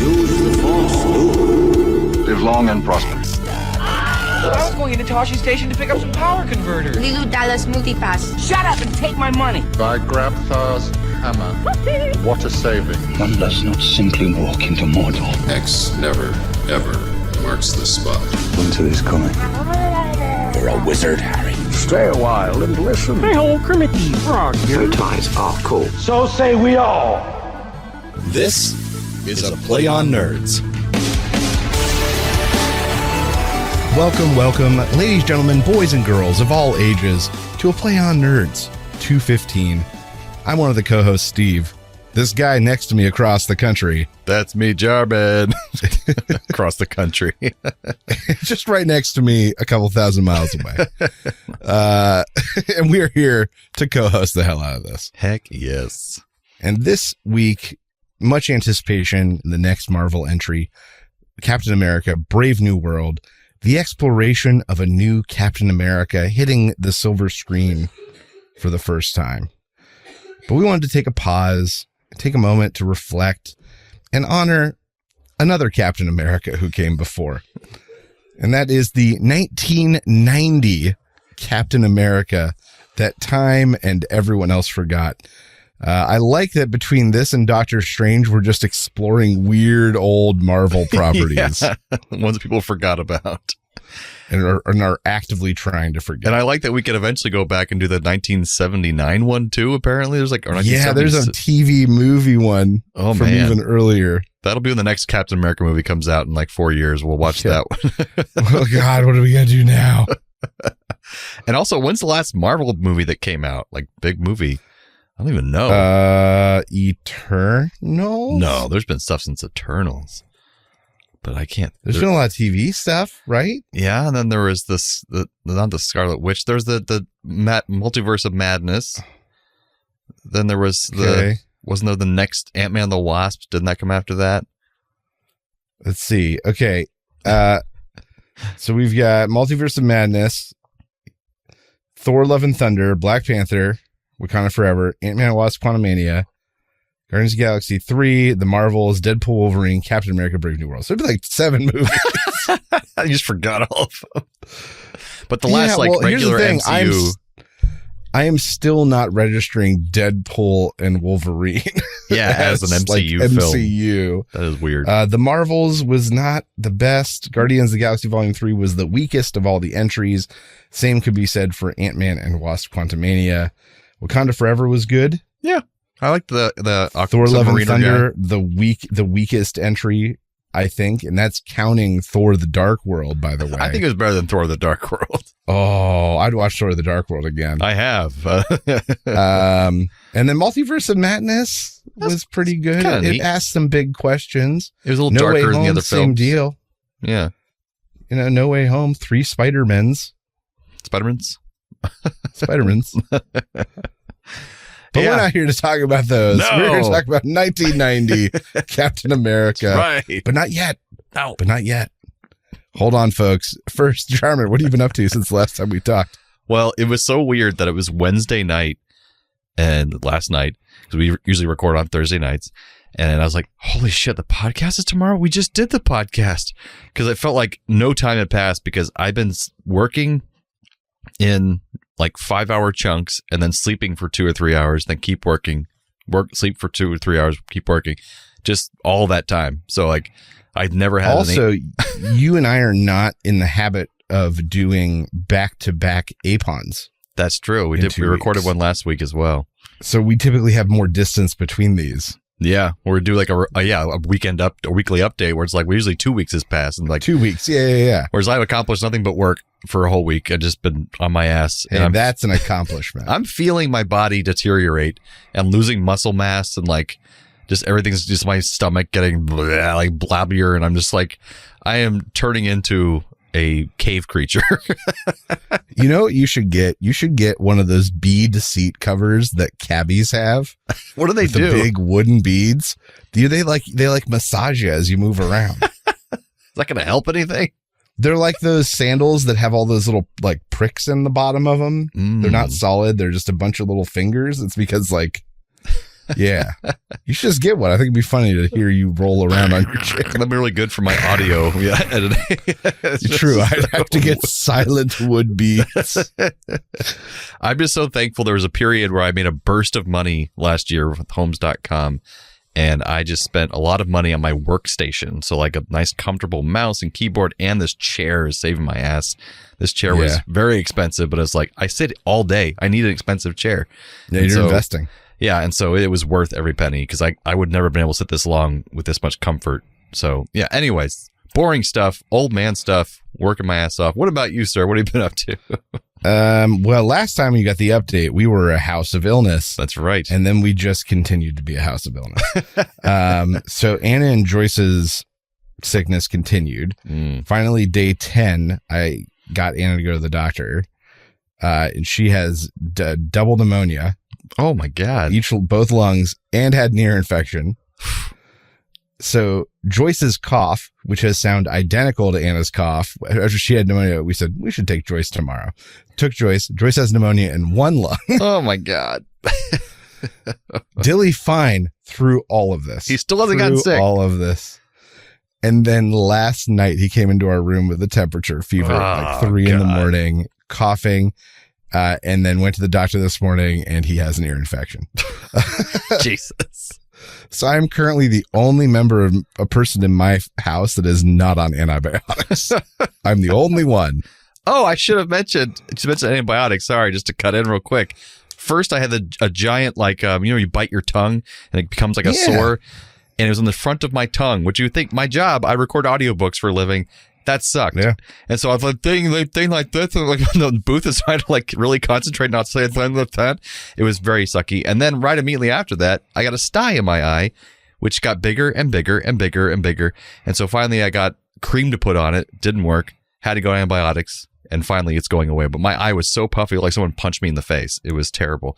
Use the Force, Luke. Live long and prosper. I was going into Toshi Station to pick up some power converters. Lilu Dallas Multipass. Shut up and take my money. I grab Thar's hammer. What a saving. One does not simply walk into Mordor. X never, ever marks the spot. Winter is coming. You're a wizard, Harry. Stay a while and listen. Hey, old Kermit Frog here. Your ties are cool. So say we all. This is a Play on Nerds. Welcome, ladies, gentlemen, boys, and girls of all ages, to a Play on Nerds 215. I'm one of the co-hosts, Steve. This guy next to me across the country. That's me, Jarman. Across the country. Just right next to me, a couple thousand miles away. And we are here to co-host the hell out of this. Heck yes. And this week, much anticipation, the next Marvel entry, Captain America, Brave New World, the exploration of a new Captain America hitting the silver screen for the first time. But we wanted to take a pause, take a moment to reflect and honor another Captain America who came before. And that is the 1990 Captain America that time and everyone else forgot. I like that between this and Doctor Strange, we're just exploring weird old Marvel properties. Yeah. Ones people forgot about. And are actively trying to forget. And I like that we could eventually go back and do the 1979 one too, apparently. There's like, or there's a TV movie one from even earlier. That'll be when the next Captain America movie comes out in like 4 years. We'll watch that one. Oh, God, what are we going to do now? And also, when's the last Marvel movie that came out? Like, big movie. I don't even know. Eternals? No, there's been stuff since Eternals. But I can't. There's been a lot of TV stuff, right? Yeah, and then there was this, not the Scarlet Witch. There's the Multiverse of Madness. Then there was wasn't there the next Ant-Man and the Wasp? Didn't that come after that? Let's see. Okay. So we've got Multiverse of Madness, Thor, Love and Thunder, Black Panther, Wakanda Forever, Ant-Man and the Wasp, Quantumania, Guardians of the Galaxy 3, The Marvels, Deadpool, Wolverine, Captain America, Brave New World. So it'd be like 7 movies. I just forgot all of them. But the last regular MCU. I am still not registering Deadpool and Wolverine. Yeah, as an MCU film. MCU. That is weird. The Marvels was not the best. Guardians of the Galaxy Volume 3 was the weakest of all the entries. Same could be said for Ant-Man and Wasp, Quantumania. Wakanda Forever was good. Yeah. I like the Thor Love and Thunder, the weakest entry, I think, and that's counting Thor the Dark World, by the way. I think it was better than Thor the Dark World. Oh, I'd watch Thor the Dark World again. I have. And then Multiverse of Madness was pretty good. It asked some big questions. It was a little darker than the other films. Same deal. Yeah. No Way Home, 3 Spider-Mens. Spider-Mens? Spider-Mens. But we're not here to talk about those. No. We're here to talk about 1990 Captain America. That's right. But not yet. No. But not yet. Hold on, folks. First, Jarman, what have you been up to since the last time we talked? Well, it was so weird that it was Wednesday night and last night, because we usually record on Thursday nights. And I was like, holy shit, the podcast is tomorrow? We just did the podcast. Because it felt like no time had passed because I've been working in like 5-hour chunks and then sleeping for 2 or 3 hours, then keep working, sleep for 2 or 3 hours, keep working, just all that time. So like I've never had also you and I are not in the habit of doing back-to-back APONs. That's true. We recorded one last week as well. So we typically have more distance between these. Yeah, or do like a weekly update where it's like usually 2 weeks has passed and like 2 weeks. Yeah. Whereas I've accomplished nothing but work for a whole week. I've just been on my ass. Hey, and that's an accomplishment. I'm feeling my body deteriorate and losing muscle mass and like just everything's just my stomach getting like blabbier and I'm just like I am turning into a cave creature. You know what you should get? You should get one of those bead seat covers that cabbies have. What do they do? The big wooden beads. They like massage you as you move around. Is that going to help anything? They're like those sandals that have all those little like pricks in the bottom of them. They're not solid. They're just a bunch of little fingers. It's because like Yeah. You should just get one. I think it'd be funny to hear you roll around on your chair. That'd be really good for my audio. Yeah, editing. True. I'd have to get silent wood beats. I'm just so thankful there was a period where I made a burst of money last year with Homes.com, and I just spent a lot of money on my workstation. So like a nice comfortable mouse and keyboard, and this chair is saving my ass. This chair was very expensive, but it's like, I sit all day. I need an expensive chair. Yeah, and you're investing. Yeah, and so it was worth every penny because I would never have been able to sit this long with this much comfort. So yeah, anyways, boring stuff, old man stuff, working my ass off. What about you, sir? What have you been up to? Well, last time you got the update, we were a house of illness. That's right. And then we just continued to be a house of illness. So Anna and Joyce's sickness continued. Finally, day 10, I got Anna to go to the doctor. And she has double pneumonia. Oh my God. Both lungs, and had an ear infection. So Joyce's cough, which has sound identical to Anna's cough, after she had pneumonia, we said, we should take Joyce tomorrow. Took Joyce. Joyce has pneumonia in one lung. Oh my God. Dilly fine through all of this. He still hasn't gotten sick. All of this. And then last night he came into our room with a temperature fever at like 3 in the morning, coughing, and then went to the doctor this morning and he has an ear infection. Jesus. So I'm currently the only member of a person in my house that is not on antibiotics. I'm the only one. Oh, I should have mentioned antibiotics. Sorry, just to cut in real quick. First, I had a giant, like, you bite your tongue and it becomes like a sore. And it was on the front of my tongue, which you would think my job, I record audiobooks for a living. That sucked. Yeah. And so I was like, thing like this, and like the booth is trying to like really concentrate, not say anything like that. It was very sucky. And then right immediately after that, I got a sty in my eye, which got bigger and bigger and bigger and bigger. And so finally I got cream to put on it. Didn't work. Had to go on antibiotics. And finally it's going away. But my eye was so puffy, like someone punched me in the face. It was terrible.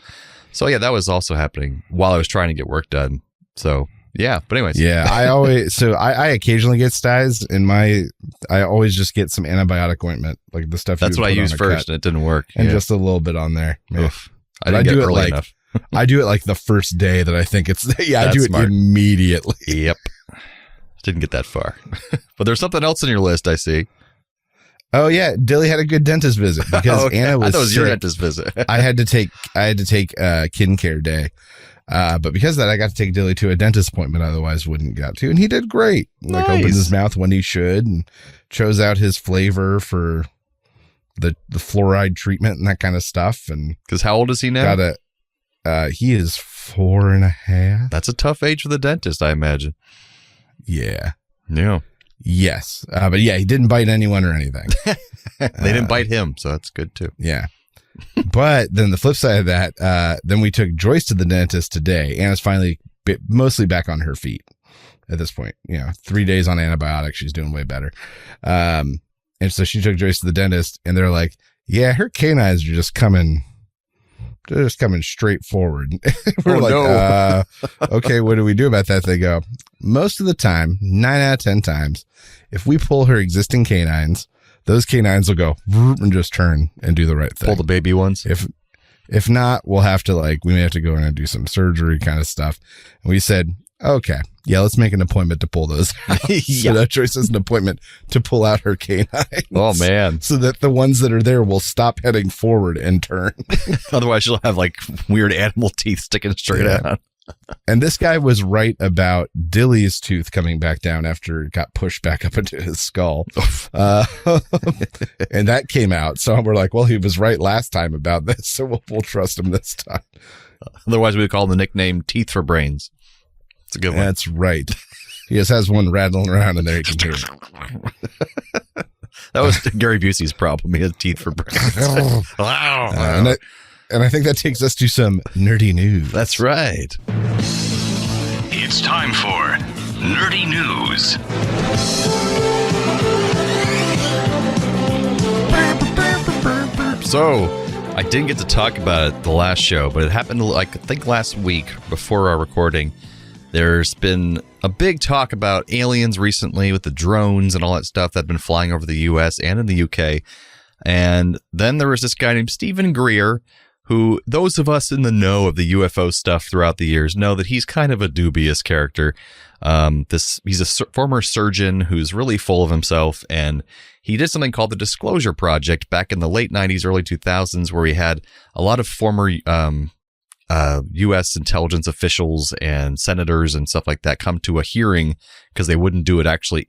So yeah, that was also happening while I was trying to get work done. So yeah, but anyways. Yeah, I occasionally get styes I always just get some antibiotic ointment, like the stuff. That's what I used first, and it didn't work. And just a little bit on there. Yeah. I didn't get it early enough. I do it like the first day that I think it's, I do it smart. Immediately. Yep. Didn't get that far. But there's something else on your list, I see. Oh yeah, Dilly had a good dentist visit because Anna was I thought it was sick. your dentist visit. I had to take kin care day. But because of that, I got to take Dilly to a dentist appointment. Otherwise wouldn't got to. And he did great. Like opened his mouth when he should and chose out his flavor for the fluoride treatment and that kind of stuff. And because how old is he now? He is 4.5. That's a tough age for the dentist, I imagine. Yeah. Yeah. Yes. But yeah, he didn't bite anyone or anything. They didn't bite him. So that's good too. Yeah. But then the flip side of that, then we took Joyce to the dentist today. Anna's finally mostly back on her feet at this point. 3 days on antibiotics. She's doing way better. And so she took Joyce to the dentist and they're like, yeah, her canines are just coming straight forward. We're okay, what do we do about that? They go, most of the time, 9 out of 10 times, if we pull her existing canines, those canines will go and just turn and do the right thing. Pull the baby ones. If not, we may have to go in and do some surgery kind of stuff. And we said, okay, yeah, let's make an appointment to pull those out. So that Joyce has an appointment to pull out her canines. Oh man. So that the ones that are there will stop heading forward and turn. Otherwise she'll have like weird animal teeth sticking straight out. And this guy was right about Dilly's tooth coming back down after it got pushed back up into his skull. And that came out. So we're like, well, he was right last time about this. So we'll trust him this time. Otherwise, we would call him the nickname Teeth for Brains. It's a good one. That's right. He just has one rattling around in there. You can hear it. That was Gary Busey's problem. He had teeth for brains. Wow. And I think that takes us to some nerdy news. That's right. It's time for Nerdy News. So, I didn't get to talk about it the last show, but it happened, I think, last week before our recording. There's been a big talk about aliens recently with the drones and all that stuff that have been flying over the U.S. and in the U.K. And then there was this guy named Stephen Greer, who those of us in the know of the UFO stuff throughout the years know that he's kind of a dubious character. He's a former surgeon who's really full of himself, and he did something called the Disclosure Project back in the late 90s, early 2000s, where he had a lot of former U.S. intelligence officials and senators and stuff like that come to a hearing because they wouldn't do it actually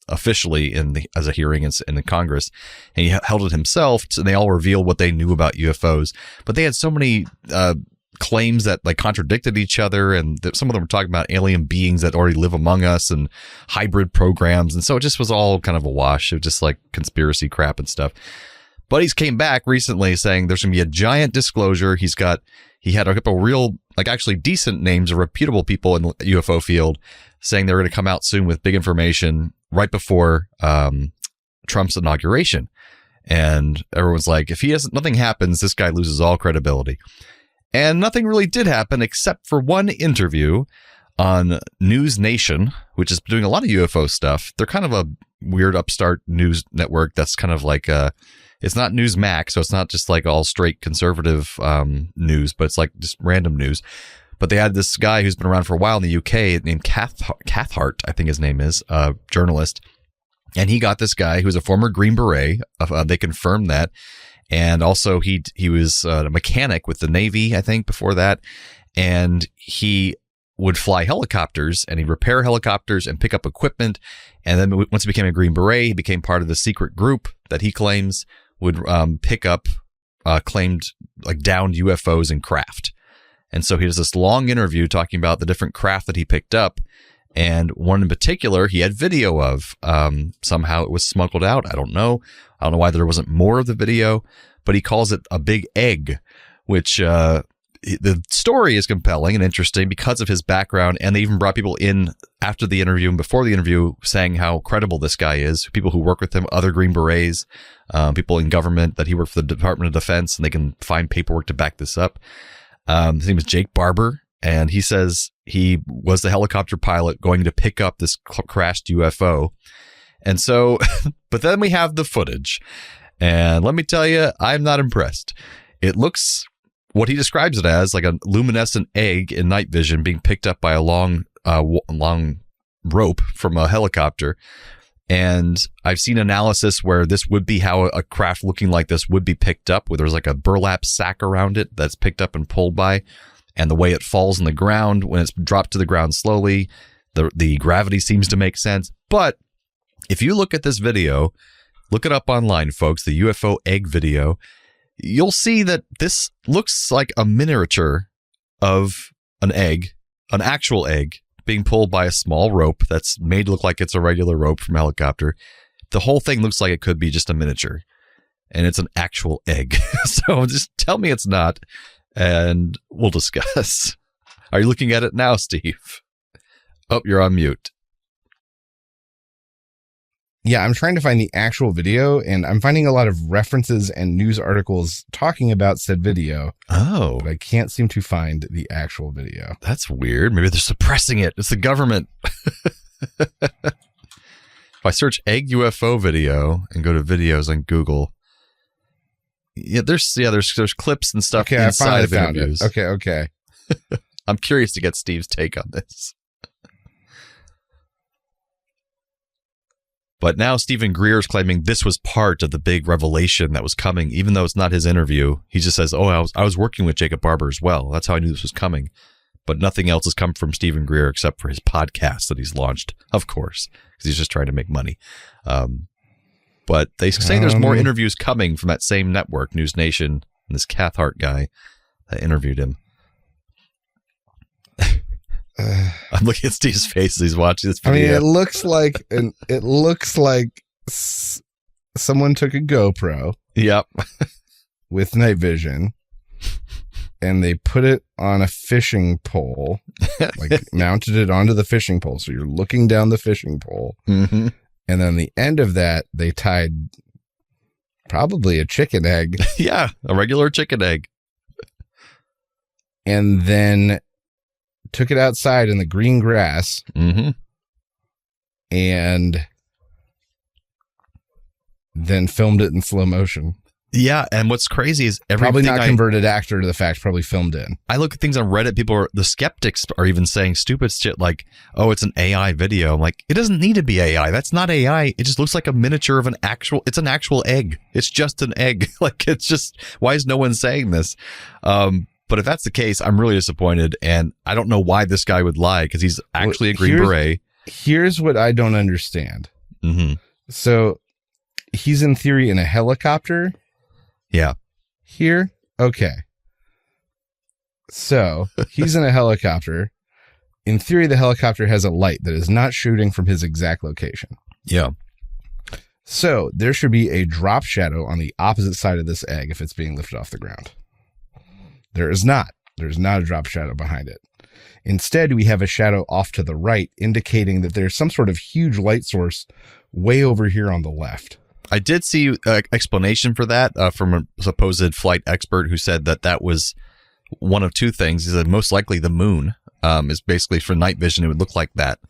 officially as a hearing in the Congress, and he held it himself, and they all revealed what they knew about UFOs. But they had so many claims that like contradicted each other, and some of them were talking about alien beings that already live among us and hybrid programs, and so it just was all kind of a wash. It was just like conspiracy crap and stuff. But he's came back recently saying there's going to be a giant disclosure. He had a couple real, like actually decent names of reputable people in the UFO field saying they're going to come out soon with big information right before Trump's inauguration. And everyone's like, if nothing happens, this guy loses all credibility. And nothing really did happen except for one interview on News Nation, which is doing a lot of UFO stuff. They're kind of a weird upstart news network that's kind of like it's not Newsmax, so it's not just like all straight conservative news, but it's like just random news. But they had this guy who's been around for a while in the UK named Cathcart, I think his name is, a journalist. And he got this guy who's a former Green Beret. They confirmed that. And also he was a mechanic with the Navy, I think, before that. And he would fly helicopters, and he'd repair helicopters and pick up equipment. And then once he became a Green Beret, he became part of the secret group that he claims would pick up claimed like downed UFOs and craft. And so he does this long interview talking about the different craft that he picked up. And one in particular, he had video of. Somehow it was smuggled out. I don't know why there wasn't more of the video, but he calls it a big egg, which the story is compelling and interesting because of his background. And they even brought people in after the interview and before the interview saying how credible this guy is. People who work with him, other Green Berets, people in government that he worked for the Department of Defense, and they can find paperwork to back this up. His name is Jake Barber, and he says he was the helicopter pilot going to pick up this crashed UFO. And so, but then we have the footage, and let me tell you, I'm not impressed. It looks what he describes it as like a luminescent egg in night vision being picked up by a long rope from a helicopter. And I've seen analysis where this would be how a craft looking like this would be picked up, where there's like a burlap sack around it that's picked up and pulled by, and the way it falls on the ground when it's dropped to the ground slowly, the gravity seems to make sense. But if you look at this video, look it up online, folks, the UFO egg video, you'll see that this looks like a miniature of an egg, an actual egg, being pulled by a small rope that's made to look like it's a regular rope from a helicopter. The whole thing looks like it could be just a miniature, and it's an actual egg. So just tell me it's not, and we'll discuss. Are you looking at it now, Steve? Oh, you're on mute. Yeah, I'm trying to find the actual video, and I'm finding a lot of references and news articles talking about said video. Oh. But I can't seem to find the actual video. That's weird. Maybe they're suppressing it. It's the government. If I search egg UFO video and go to videos on Google, there's clips and stuff inside of interviews. Okay. I'm curious to get Steve's take on this. But now Stephen Greer is claiming this was part of the big revelation that was coming, even though it's not his interview. He just says, I was working with Jacob Barber as well. That's how I knew this was coming. But nothing else has come from Stephen Greer except for his podcast that he's launched, of course, because he's just trying to make money. But they say there's more interviews coming from that same network, News Nation, and this Cathcart guy that interviewed him. I'm looking at Steve's face as he's watching this video. I mean, it looks like someone took a GoPro. Yep. With night vision, and they put it on a fishing pole, like mounted it onto the fishing pole. So you're looking down the fishing pole. Mm-hmm. And then the end of that, they tied probably a chicken egg. Yeah, a regular chicken egg. And then took it outside in the green grass. Mm-hmm. And then filmed it in slow motion. Yeah, and what's crazy is Probably everything not converted after the fact, probably filmed in. I look at things on Reddit, the skeptics are even saying stupid shit like, oh, it's an AI video. I'm like, it doesn't need to be AI. That's not AI. It just looks like a miniature of it's an actual egg. It's just an egg. Like, it's just, why is no one saying this? But if that's the case, I'm really disappointed. And I don't know why this guy would lie, because he's actually a Green Beret. Here's what I don't understand. Mm-hmm. So he's in theory in a helicopter. Yeah. Here? Okay. So he's in a helicopter. In theory, the helicopter has a light that is not shooting from his exact location. Yeah. So there should be a drop shadow on the opposite side of this egg if it's being lifted off the ground. There is not. There's not a drop shadow behind it. Instead, we have a shadow off to the right, indicating that there's some sort of huge light source way over here on the left. I did see an explanation for that from a supposed flight expert who said that was one of two things. He said most likely the moon is basically for night vision. It would look like that.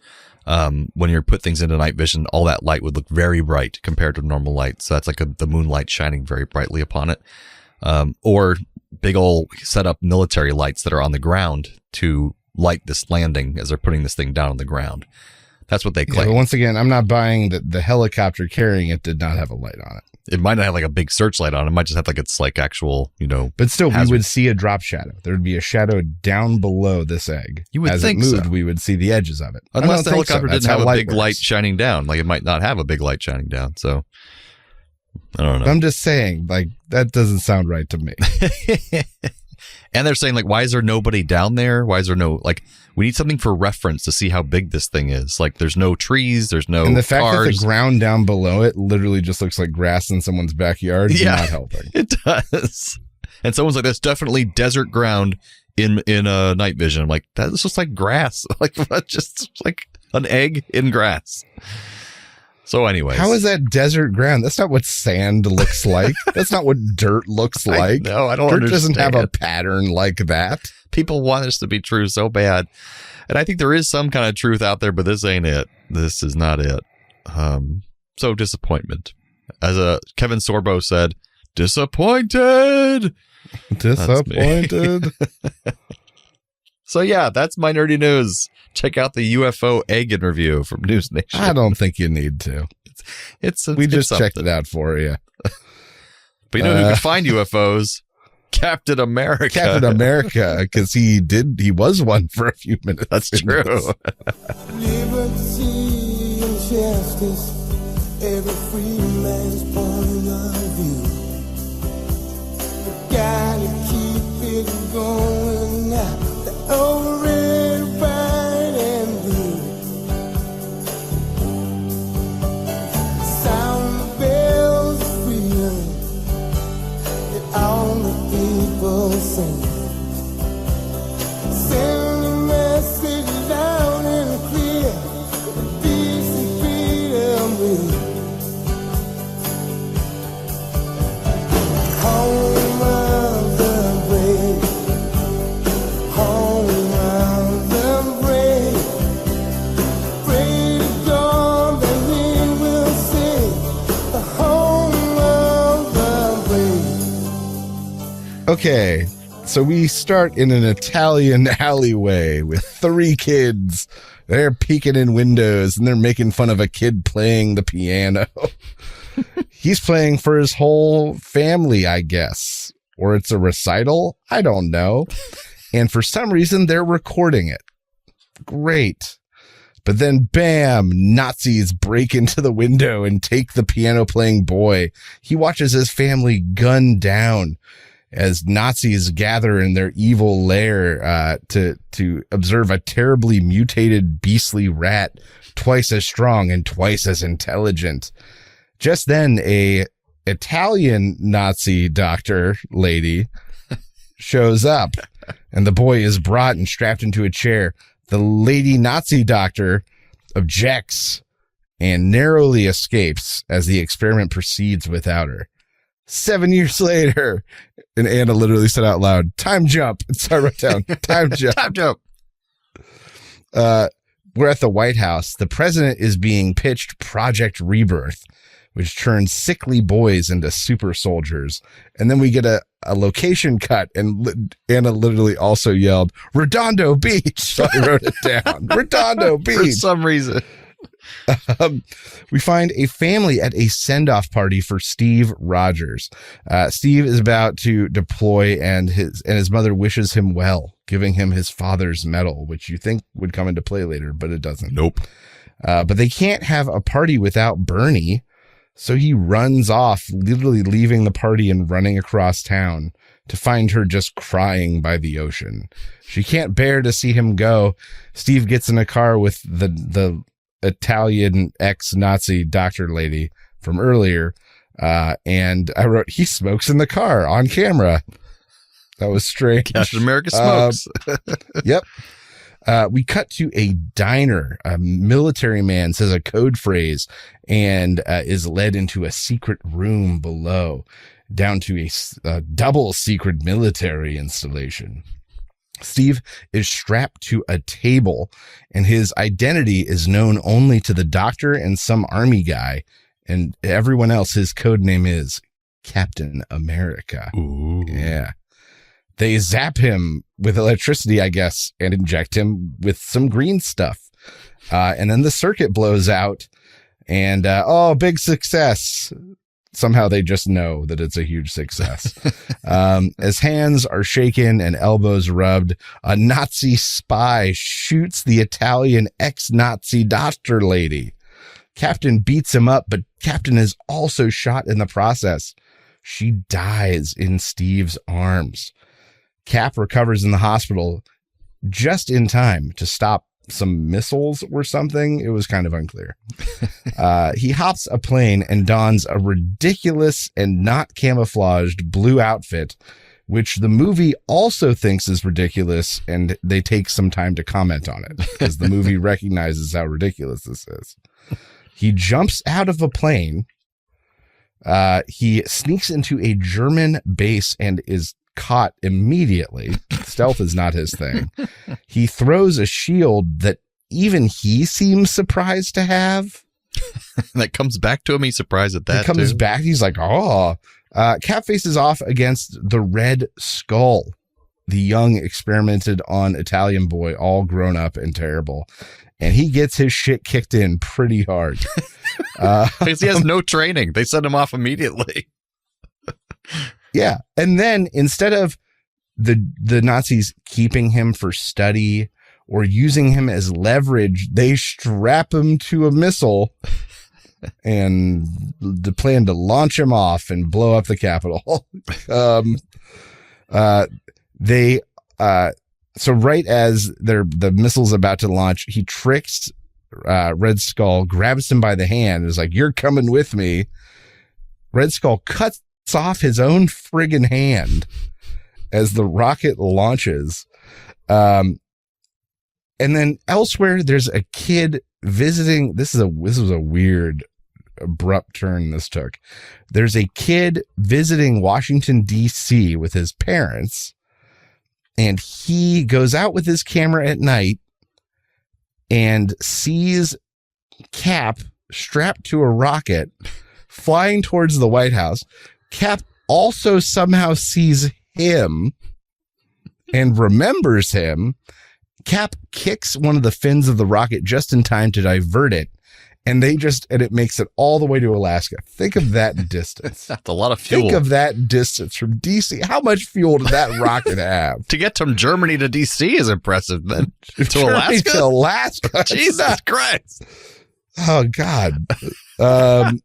When you put things into night vision, all that light would look very bright compared to normal light. So that's like the moonlight shining very brightly upon it. Or big old set up military lights that are on the ground to light this landing as they're putting this thing down on the ground. That's what they claim. Yeah, but once again, I'm not buying that the helicopter carrying it did not have a light on it. It might not have like a big searchlight on it. It might just have like it's like actual, But still, hazard. we would see a drop shadow. There would be a shadow down below this egg. You would As think it moved, so. we would see the edges of it. Unless the helicopter didn't have a big works. light shining down. Like it might not have a big light shining down. So I don't know. I'm just saying, like, that doesn't sound right to me. And they're saying, like, why is there nobody down there? Why is there no, like, we need something for reference to see how big this thing is. Like, there's no trees, there's no And the fact cars. that the ground down below it literally just looks like grass in someone's backyard is not helping. It does. And someone's like, that's definitely desert ground in night vision. I'm like, that's just like grass. Like, what? Just like an egg in grass. So anyways. How is that desert ground? That's not what sand looks like. That's not what dirt looks like. No, I don't dirt understand. doesn't have a pattern like that. People want this to be true so bad. And I think there is some kind of truth out there, but this ain't it. This is not it. So disappointment. As Kevin Sorbo said, disappointed. Disappointed. So yeah, that's my nerdy news. Check out the UFO egg interview from News Nation. I don't think you need to. We just checked it out for you. But you know who can find UFOs? Captain America. Captain America, because he was one for a few minutes. That's true. Liberty and justice, every free man's point of view. We gotta keep it going now. The old red, white, and blue. Sound the bells of freedom that all the people sing. Send a message loud and clear. Peace and freedom will. Home of the brave. Home of the brave. Pray to God that He will save the home of the brave. Okay, so we start in an Italian alleyway with 3 kids. They're peeking in windows and they're making fun of a kid playing the piano. He's playing for his whole family, I guess. Or it's a recital. I don't know. And for some reason, they're recording it. Great. But then, bam, Nazis break into the window and take the piano playing boy. He watches his family gunned down as Nazis gather in their evil lair to observe a terribly mutated beastly rat, twice as strong and twice as intelligent. Just then, a Italian Nazi doctor lady shows up, and the boy is brought and strapped into a chair. The lady Nazi doctor objects and narrowly escapes as the experiment proceeds without her. 7 years later, and Anna literally said out loud, "Time jump." So I wrote down, "Time jump." Time jump. We're at the White House. The president is being pitched Project Rebirth, which turns sickly boys into super soldiers. And then we get a location cut, and Anna literally also yelled, Redondo Beach. So I wrote it down. Redondo Beach. For some reason. We find a family at a send-off party for Steve Rogers. Steve is about to deploy, and his mother wishes him well, giving him his father's medal, which you think would come into play later, but it doesn't. Nope. But they can't have a party without Bernie, so he runs off, literally leaving the party and running across town to find her just crying by the ocean. She can't bear to see him go. Steve gets in a car with the Italian ex-Nazi doctor lady from earlier. And I wrote, he smokes in the car on camera. That was strange. Captain America smokes. Yep. We cut to a diner. A military man says a code phrase and is led into a secret room below, down to a double secret military installation. Steve is strapped to a table, and his identity is known only to the doctor and some army guy, and everyone else, his code name is Captain America. Ooh. Yeah. They zap him with electricity, I guess, and inject him with some green stuff. And then the circuit blows out, and big success. Somehow they just know that it's a huge success. As hands are shaken and elbows rubbed, a Nazi spy shoots the Italian ex-Nazi doctor lady. Captain beats him up, but Captain is also shot in the process. She dies in Steve's arms. Cap recovers in the hospital just in time to stop some missiles or something. It was kind of unclear. He hops a plane and dons a ridiculous and not camouflaged blue outfit, which the movie also thinks is ridiculous, and they take some time to comment on it because the movie recognizes how ridiculous this is. He jumps out of a plane. He sneaks into a German base and is caught immediately. Stealth is not his thing. He throws a shield that even he seems surprised to have. That comes back to him. He's surprised at that. It comes too. back. He's like, oh. Cap faces off against the Red Skull, the young experimented on Italian boy, all grown up and terrible. And he gets his shit kicked in pretty hard. Because he has no training. They send him off immediately. Yeah. And then instead of the Nazis keeping him for study or using him as leverage, they strap him to a missile and the plan to launch him off and blow up the Capitol. So right as the missile's about to launch, he tricks Red Skull, grabs him by the hand, and is like, "You're coming with me." Red Skull cuts off his own friggin' hand as the rocket launches. And then elsewhere, there's a kid visiting. This was a weird, abrupt turn this took. There's a kid visiting Washington, D.C. with his parents, and he goes out with his camera at night and sees Cap strapped to a rocket flying towards the White House. Cap also somehow sees him and remembers him. Cap kicks one of the fins of the rocket just in time to divert it, and it makes it all the way to Alaska. Think of that distance. That's a lot of fuel. Think of that distance from DC. How much fuel did that rocket have? To get from Germany to DC is impressive. Then to Germany Alaska? to Alaska. Jesus Christ. Oh, God. But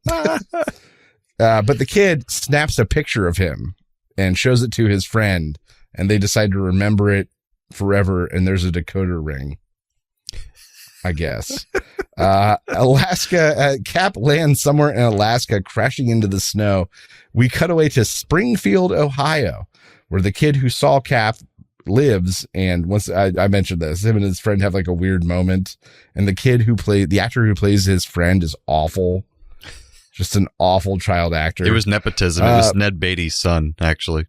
the kid snaps a picture of him and shows it to his friend, and they decide to remember it forever, and there's a decoder ring, I guess. Alaska, Cap lands somewhere in Alaska, crashing into the snow. We cut away to Springfield, Ohio, where the kid who saw Cap lives. And once I mentioned this, him and his friend have like a weird moment, and the actor who plays his friend is awful. Just an awful child actor. It was nepotism. It was Ned Beatty's son, actually.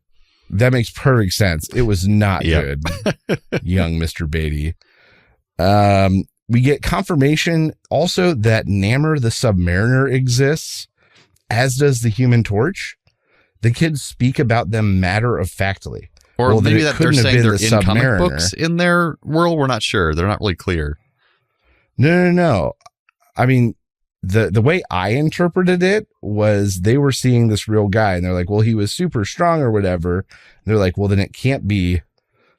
That makes perfect sense. It was not good, young Mr. Beatty. We get confirmation also that Namor the Submariner exists, as does the Human Torch. The kids speak about them matter-of-factly. Or Well, maybe it that they're couldn't have saying been they're the in comic Submariner. books in their world. We're not sure. They're not really clear. No. I mean, the way I interpreted it was they were seeing this real guy, and they're like, well, he was super strong or whatever. And they're like, well, then it can't be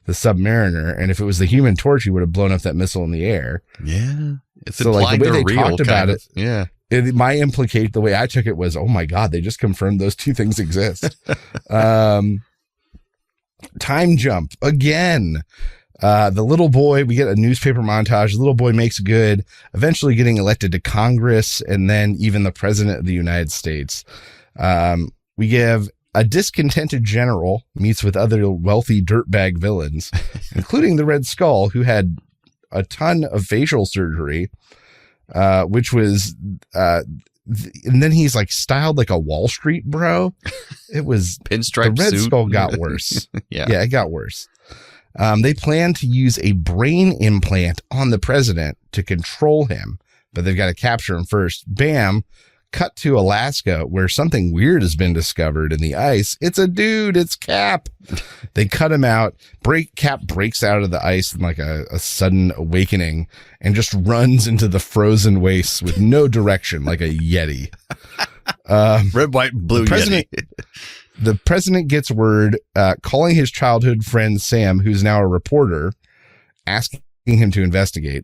the Submariner. And if it was the Human Torch, he would have blown up that missile in the air. Yeah. It's So, like, implying the way they're they real, talked about kind of. it- Yeah. The way I took it was, oh my God, they just confirmed those two things exist. Time jump again. The little boy, we get a newspaper montage. The little boy makes good, eventually getting elected to Congress and then even the president of the United States. We give a discontented general meets with other wealthy dirtbag villains, including the Red Skull, who had a ton of facial surgery, which was, and then he's like styled like a Wall Street bro. It was Pinstripe the Red suit. Skull got worse. Yeah. Yeah, it got worse. They plan to use a brain implant on the president to control him, but they've got to capture him first. Bam. Cut to Alaska, where something weird has been discovered in the ice. It's a dude. It's Cap. They cut him out. Cap breaks out of the ice in like a sudden awakening and just runs into the frozen wastes with no direction, like a Yeti. Red, white, and blue president, Yeti. The president gets word, calling his childhood friend Sam, who's now a reporter, asking him to investigate.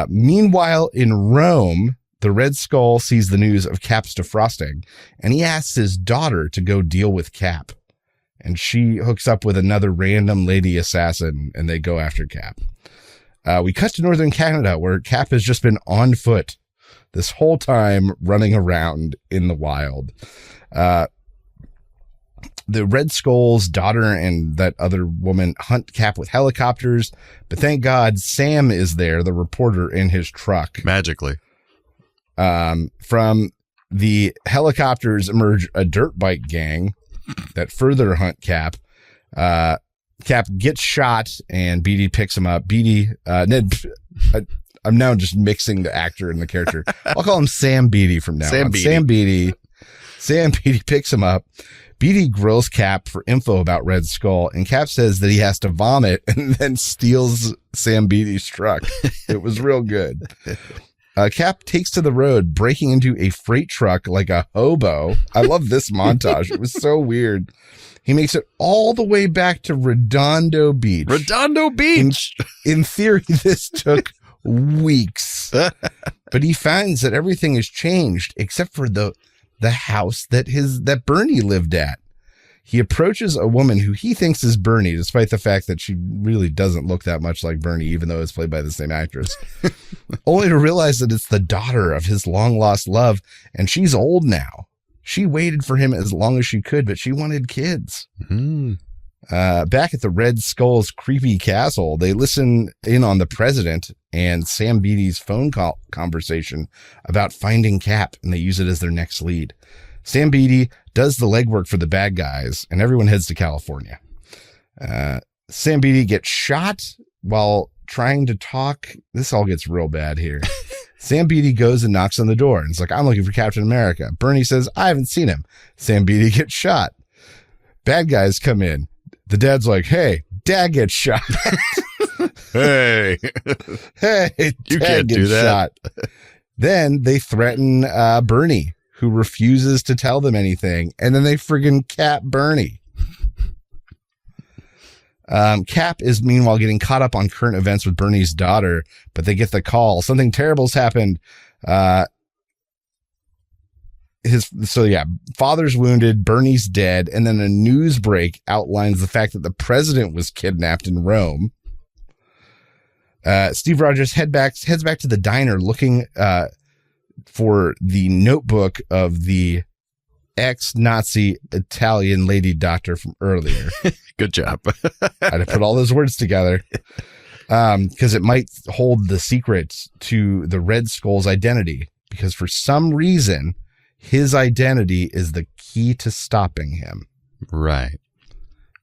Meanwhile, in Rome, the Red Skull sees the news of Cap's defrosting, and he asks his daughter to go deal with Cap. And she hooks up with another random lady assassin, and they go after Cap. We cut to northern Canada, where Cap has just been on foot this whole time, running around in the wild. The Red Skull's daughter and that other woman hunt Cap with helicopters, but thank God Sam is there, the reporter, in his truck. Magically. From the helicopters emerge a dirt bike gang that further hunt Cap. Cap gets shot and Beatty picks him up. Beatty, I'm now just mixing the actor and the character. I'll call him Sam Beatty from now on. Sam Beatty picks him up. Beatty grills Cap for info about Red Skull, and Cap says that he has to vomit and then steals Sam Beatty's truck. It was real good. Cap takes to the road, breaking into a freight truck like a hobo. I love this montage. It was so weird. He makes it all the way back to Redondo Beach. Redondo Beach! In theory, this took weeks. But he finds that everything has changed except for the house that Bernie lived at. He approaches a woman who he thinks is Bernie, despite the fact that she really doesn't look that much like Bernie, even though it's played by the same actress, only to realize that it's the daughter of his long-lost love, and she's old now. She waited for him as long as she could, but she wanted kids. Mm. Back at the Red Skull's creepy castle, they listen in on the president and Sam Beatty's phone call conversation about finding Cap, and they use it as their next lead. Sam Beatty does the legwork for the bad guys, and everyone heads to California. Sam Beatty gets shot while trying to talk. This all gets real bad here. Sam Beatty goes and knocks on the door, and it's like, I'm looking for Captain America. Bernie says, I haven't seen him. Sam Beatty gets shot. Bad guys come in. The dad's like, hey, Dad gets shot. Hey, you Dad can't do gets that. shot. Then they threaten Bernie, who refuses to tell them anything. And then they friggin' cap Bernie. Cap is meanwhile getting caught up on current events with Bernie's daughter, but they get the call. Something terrible's happened. Father's wounded, Bernie's dead, and then a news break outlines the fact that the president was kidnapped in Rome. Steve Rogers heads back to the diner looking for the notebook of the ex-Nazi Italian lady doctor from earlier. Good job. I had to put all those words together because it might hold the secret to the Red Skull's identity, because for some reason his identity is the key to stopping him. Right.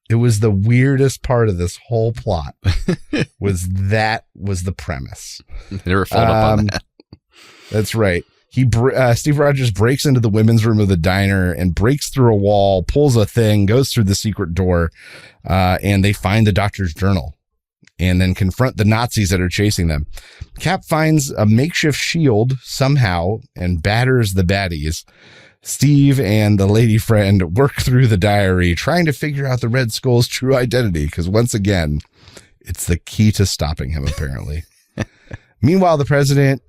It was the weirdest part of this whole plot. was the premise. They were followed up on that. That's right. Steve Rogers breaks into the women's room of the diner and breaks through a wall, pulls a thing, goes through the secret door, and they find the doctor's journal and then confront the Nazis that are chasing them. Cap finds a makeshift shield somehow and batters the baddies. Steve and the lady friend work through the diary, trying to figure out the Red Skull's true identity, because once again, it's the key to stopping him, apparently. Meanwhile, the president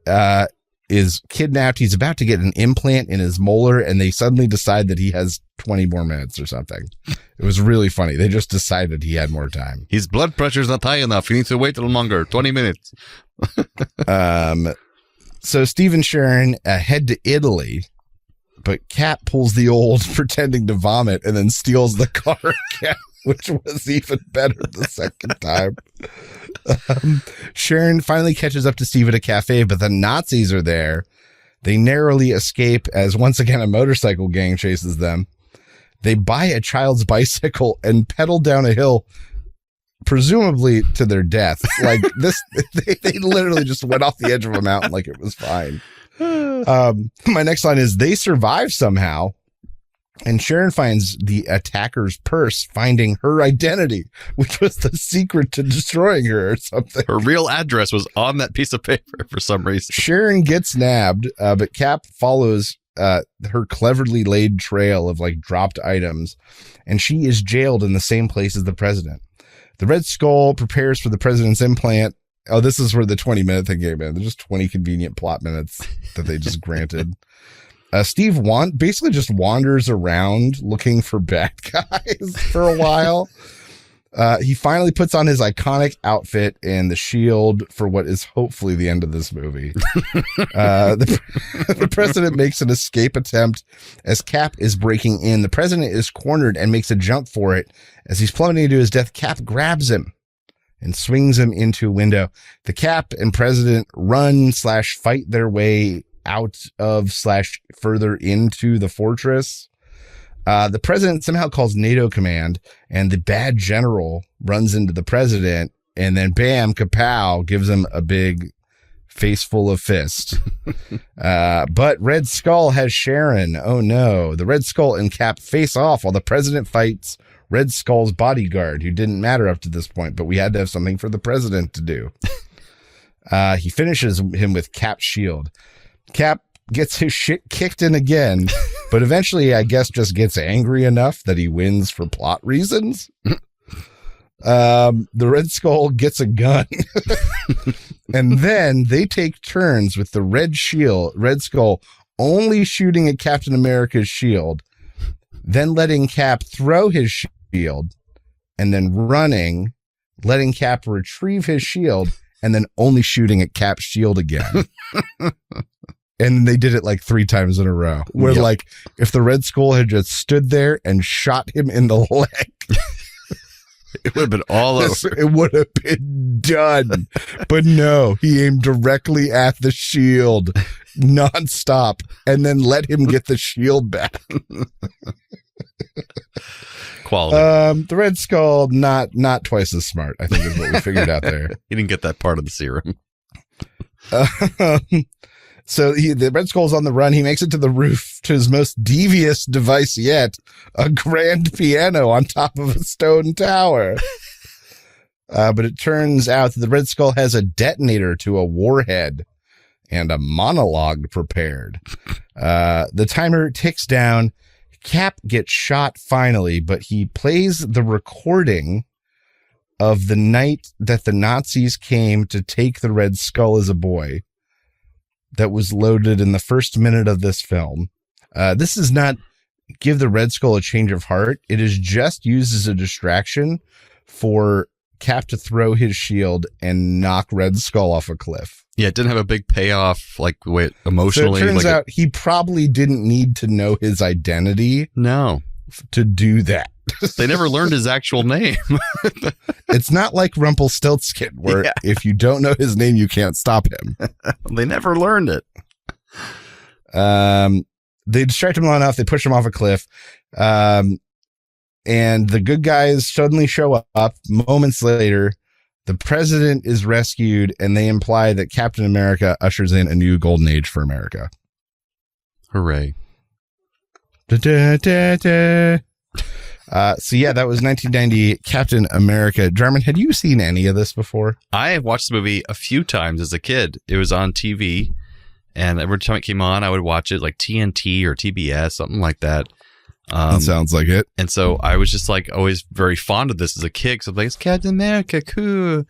is kidnapped. He's about to get an implant in his molar, and they suddenly decide that he has 20 more minutes or something. It was really funny. They just decided he had more time. His blood pressure's not high enough. He needs to wait a little longer. 20 minutes. So Steve and Sharon head to Italy, but Cap pulls the old pretending to vomit and then steals the car again, which was even better the second time. Sharon finally catches up to Steve at a cafe, but the Nazis are there. They narrowly escape as once again a motorcycle gang chases them. They buy a child's bicycle and pedal down a hill, presumably to their death. Like this, they literally just went off the edge of a mountain like it was fine. My next line is they survive somehow. And Sharon finds the attacker's purse, finding her identity, which was the secret to destroying her or something. Her real address was on that piece of paper for some reason. Sharon gets nabbed, but Cap follows her cleverly laid trail of like dropped items, and she is jailed in the same place as the president. The Red Skull prepares for the president's implant. Oh, this is where the 20-minute thing came in. There's just 20 convenient plot minutes that they just granted. Steve basically just wanders around looking for bad guys for a while. He finally puts on his iconic outfit and the shield for what is hopefully the end of this movie. The president makes an escape attempt as Cap is breaking in. The president is cornered and makes a jump for it. As he's plummeting to his death, Cap grabs him and swings him into a window. The Cap and president run/fight their way out of / further into the fortress. The president somehow calls NATO command, and the bad general runs into the president, and then bam, kapow, gives him a big face full of fist. But Red Skull has Sharon. Oh no. The Red Skull and Cap face off while the president fights Red Skull's bodyguard, who didn't matter up to this point, but we had to have something for the president to do. He finishes him with Cap's shield. Cap gets his shit kicked in again, but eventually, I guess, just gets angry enough that he wins for plot reasons. The Red Skull gets a gun, and then they take turns with the Red Skull only shooting at Captain America's shield, then letting Cap throw his shield, and then running, letting Cap retrieve his shield, and then only shooting at Cap's shield again. And they did it like 3 times in a row. Where like if the Red Skull had just stood there and shot him in the leg, it would have been all over. It would have been done. But no, he aimed directly at the shield nonstop and then let him get the shield back. Quality. The Red Skull, not twice as smart, I think is what we figured out there. He didn't get that part of the serum. So the Red Skull's on the run. He makes it to the roof to his most devious device yet, a grand piano on top of a stone tower. But it turns out that the Red Skull has a detonator to a warhead and a monologue prepared. The timer ticks down. Cap gets shot finally, but he plays the recording of the night that the Nazis came to take the Red Skull as a boy. That was loaded in the first minute of this film. This is not give the Red Skull a change of heart. It is just used as a distraction for Cap to throw his shield and knock Red Skull off a cliff. Yeah, it didn't have a big payoff, like wait, emotionally. So it turns out he probably didn't need to know his identity. No. To do that. They never learned his actual name. It's not like Rumpelstiltskin, where if you don't know his name, you can't stop him. They never learned it. They distract him long enough. They push him off a cliff. And the good guys suddenly show up. Moments later, the president is rescued, and they imply that Captain America ushers in a new golden age for America. Hooray. Da, da, da, da. So yeah, that was 1990 Captain America. Jarman, had you seen any of this before? I have watched the movie a few times as a kid. It was on TV, and every time it came on, I would watch it, like TNT or TBS, something like that. That sounds like it. And so I was just like always very fond of this as a kid. So I'm like, it's Captain America, cool.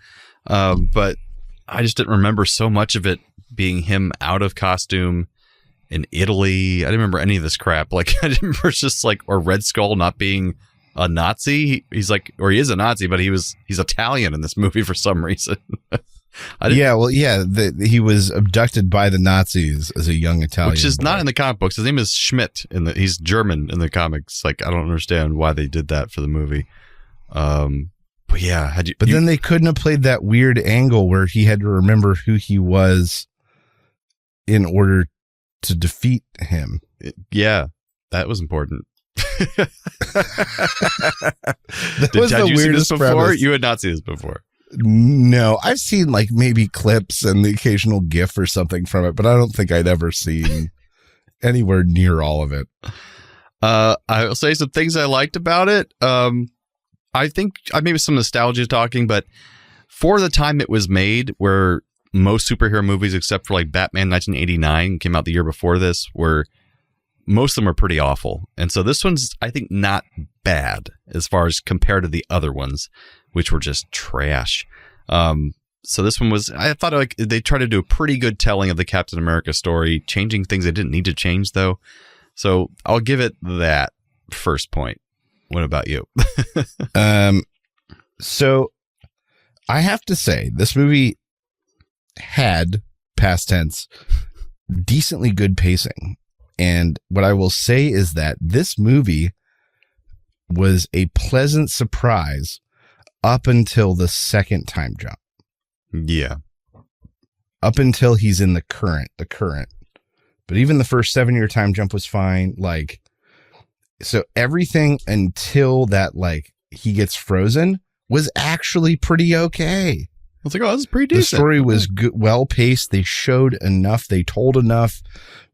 But I just didn't remember so much of it being him out of costume in Italy. I didn't remember any of this crap. Like, I didn't remember just like, or Red Skull not being a Nazi. He's like, or he is a Nazi, but he's Italian in this movie for some reason. He was abducted by the Nazis as a young Italian, which is boy. not in the comic books. His name is Schmidt. He's German in the comics. Like, I don't understand why they did that for the movie. But yeah, then they couldn't have played that weird angle where he had to remember who he was in order to defeat him. Yeah, that was important. That was the had you seen this weirdest before? premise. You had not seen this before. No, I've seen like maybe clips and the occasional GIF or something from it, but I don't think I'd ever seen anywhere near all of it. I'll say some things I liked about it. I think maybe some nostalgia talking, but for the time it was made, where most superhero movies, except for like Batman 1989, came out the year before this, were most of them are pretty awful. And so this one's, I think, not bad as far as compared to the other ones, which were just trash. So this one was, I thought like they tried to do a pretty good telling of the Captain America story, changing things they didn't need to change though. So I'll give it that first point. What about you? So I have to say this movie had, past tense, decently good pacing. And what I will say is that this movie was a pleasant surprise up until the second time jump. Yeah. Up until he's in the current. But even the first 7-year time jump was fine. Like, so everything until that, like, he gets frozen was actually pretty okay. I was like, oh, this is pretty decent. The story was good, well paced. They showed enough. They told enough.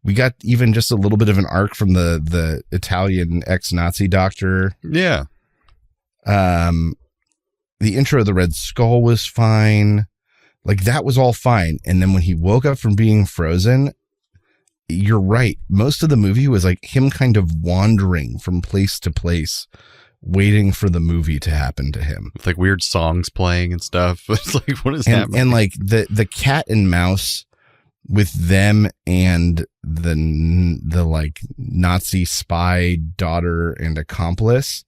We got even just a little bit of an arc from the Italian ex-Nazi doctor. Yeah. The intro of the Red Skull was fine. Like, that was all fine. And then when he woke up from being frozen, you're right. Most of the movie was like him kind of wandering from place to place, waiting for the movie to happen to him. With like weird songs playing and stuff. It's like, what is happening? And like the cat and mouse with them and the like Nazi spy daughter and accomplice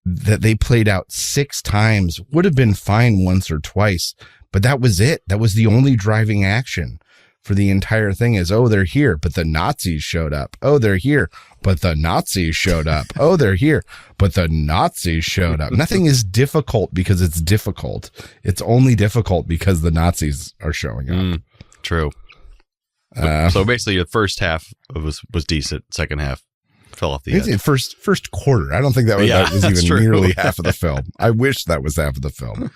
that they played out 6 times would have been fine once or twice, but that was it. That was the only driving action for the entire thing is, oh, they're here, but the Nazis showed up. Oh, they're here, but the Nazis showed up. Oh, they're here, but the Nazis showed up. Nothing is difficult because it's difficult. It's only difficult because the Nazis are showing up. True. So basically the first half was decent. Second half fell off the edge. First quarter. I don't think that was even true. nearly half of the film. I wish that was half of the film.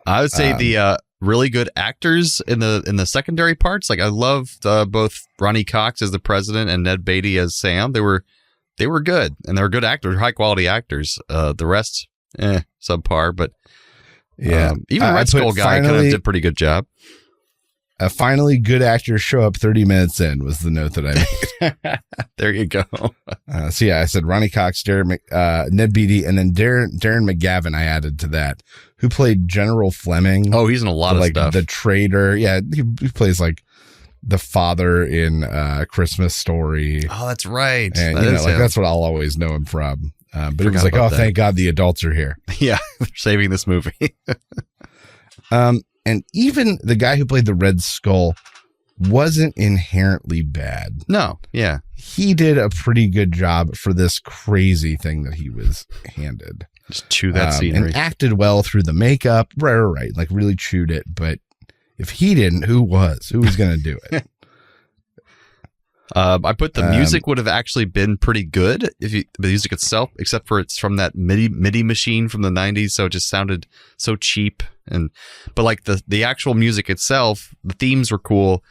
I would say the really good actors in the secondary parts. Like I loved both Ronnie Cox as the president and Ned Beatty as Sam. They were good, and they were good actors, high quality actors. The rest, subpar. But yeah, even Red Skull guy kind of did a pretty good job. Finally, good actors show up 30 minutes in was the note that I made. There you go. So yeah, I said Ronnie Cox, Ned Beatty, and then Darren McGavin I added to that, who played General Fleming. Oh, he's in a lot of stuff. The traitor. Yeah, he plays like the father in Christmas Story. Oh, that's right. And that's what I'll always know him from. But it was like, oh, thank God the adults are here. Yeah, they're saving this movie. And even the guy who played the Red Skull wasn't inherently bad. No, yeah. He did a pretty good job for this crazy thing that he was handed. Just chew that scenery. And acted well through the makeup. Right. Like really chewed it. But if he didn't, who was? Who was going to do it? I put the music would have actually been pretty good if the music itself, except for it's from that MIDI machine from the 90s, so it just sounded so cheap. But like the actual music itself, the themes were cool.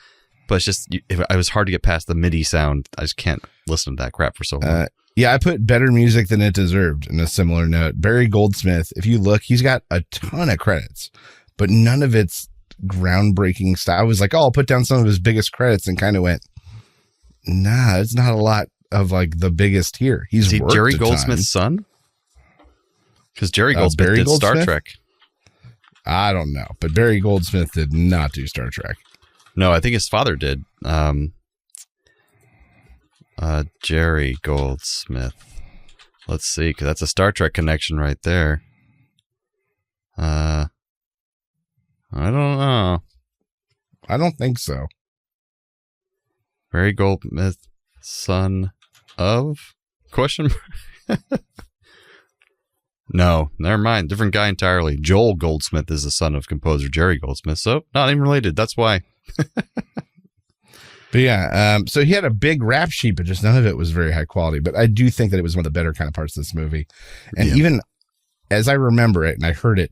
but it's just it was hard to get past the MIDI sound. I just can't listen to that crap for so long. Yeah, I put better music than it deserved in a similar note. Barry Goldsmith, if you look, he's got a ton of credits, but none of it's groundbreaking style. I was like, oh, I'll put down some of his biggest credits and kind of went, nah, it's not a lot of like the biggest here. He's worked Jerry a Goldsmith's ton. son? Because Jerry Goldsmith Barry did Goldsmith? Star Trek. I don't know, but Barry Goldsmith did not do Star Trek. No, I think his father did. Jerry Goldsmith. Let's see, because that's a Star Trek connection right there. I don't know. I don't think so. Barry Goldsmith, son of? Question mark? No, never mind. Different guy entirely. Joel Goldsmith is the son of composer Jerry Goldsmith, so not even related. That's why. But yeah, so he had a big rap sheet, but just none of it was very high quality. But I do think that it was one of the better kind of parts of this movie. And even as I remember it and I heard it,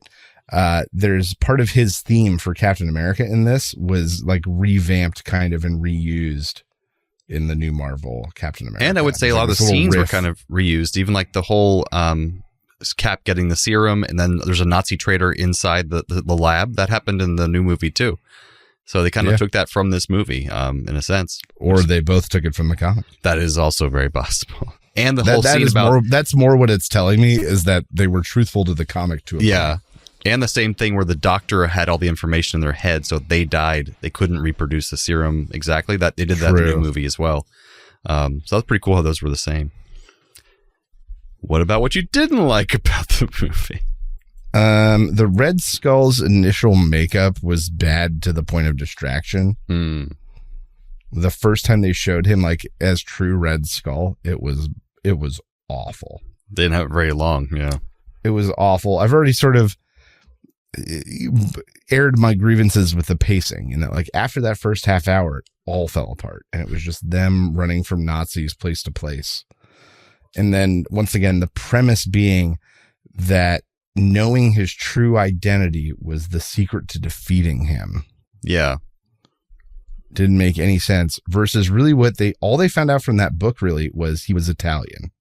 there's part of his theme for Captain America in this was like revamped kind of and reused in the new Marvel Captain America. And I would say a lot of the scenes were kind of reused, even like the whole Cap getting the serum, and then there's a Nazi traitor inside the lab. That happened in the new movie too. So they kind of took that from this movie, in a sense. Or they both took it from the comic. That is also very possible. And the whole scene about... that's more what it's telling me, is that they were truthful to the comic too. Yeah. And the same thing where the doctor had all the information in their head, so they died. They couldn't reproduce the serum exactly. That they did that in the new movie as well. So that's pretty cool how those were the same. What about what you didn't like about the movie? The Red Skull's initial makeup was bad to the point of distraction. The first time they showed him like as true Red Skull, it was awful. They didn't have it very long. Yeah, it was awful. I've already sort of aired my grievances with the pacing, and that like after that first half hour, it all fell apart, and it was just them running from Nazis place to place. And then once again, the premise being that knowing his true identity was the secret to defeating him. Yeah. Didn't make any sense versus really what they found out from that book really was he was Italian.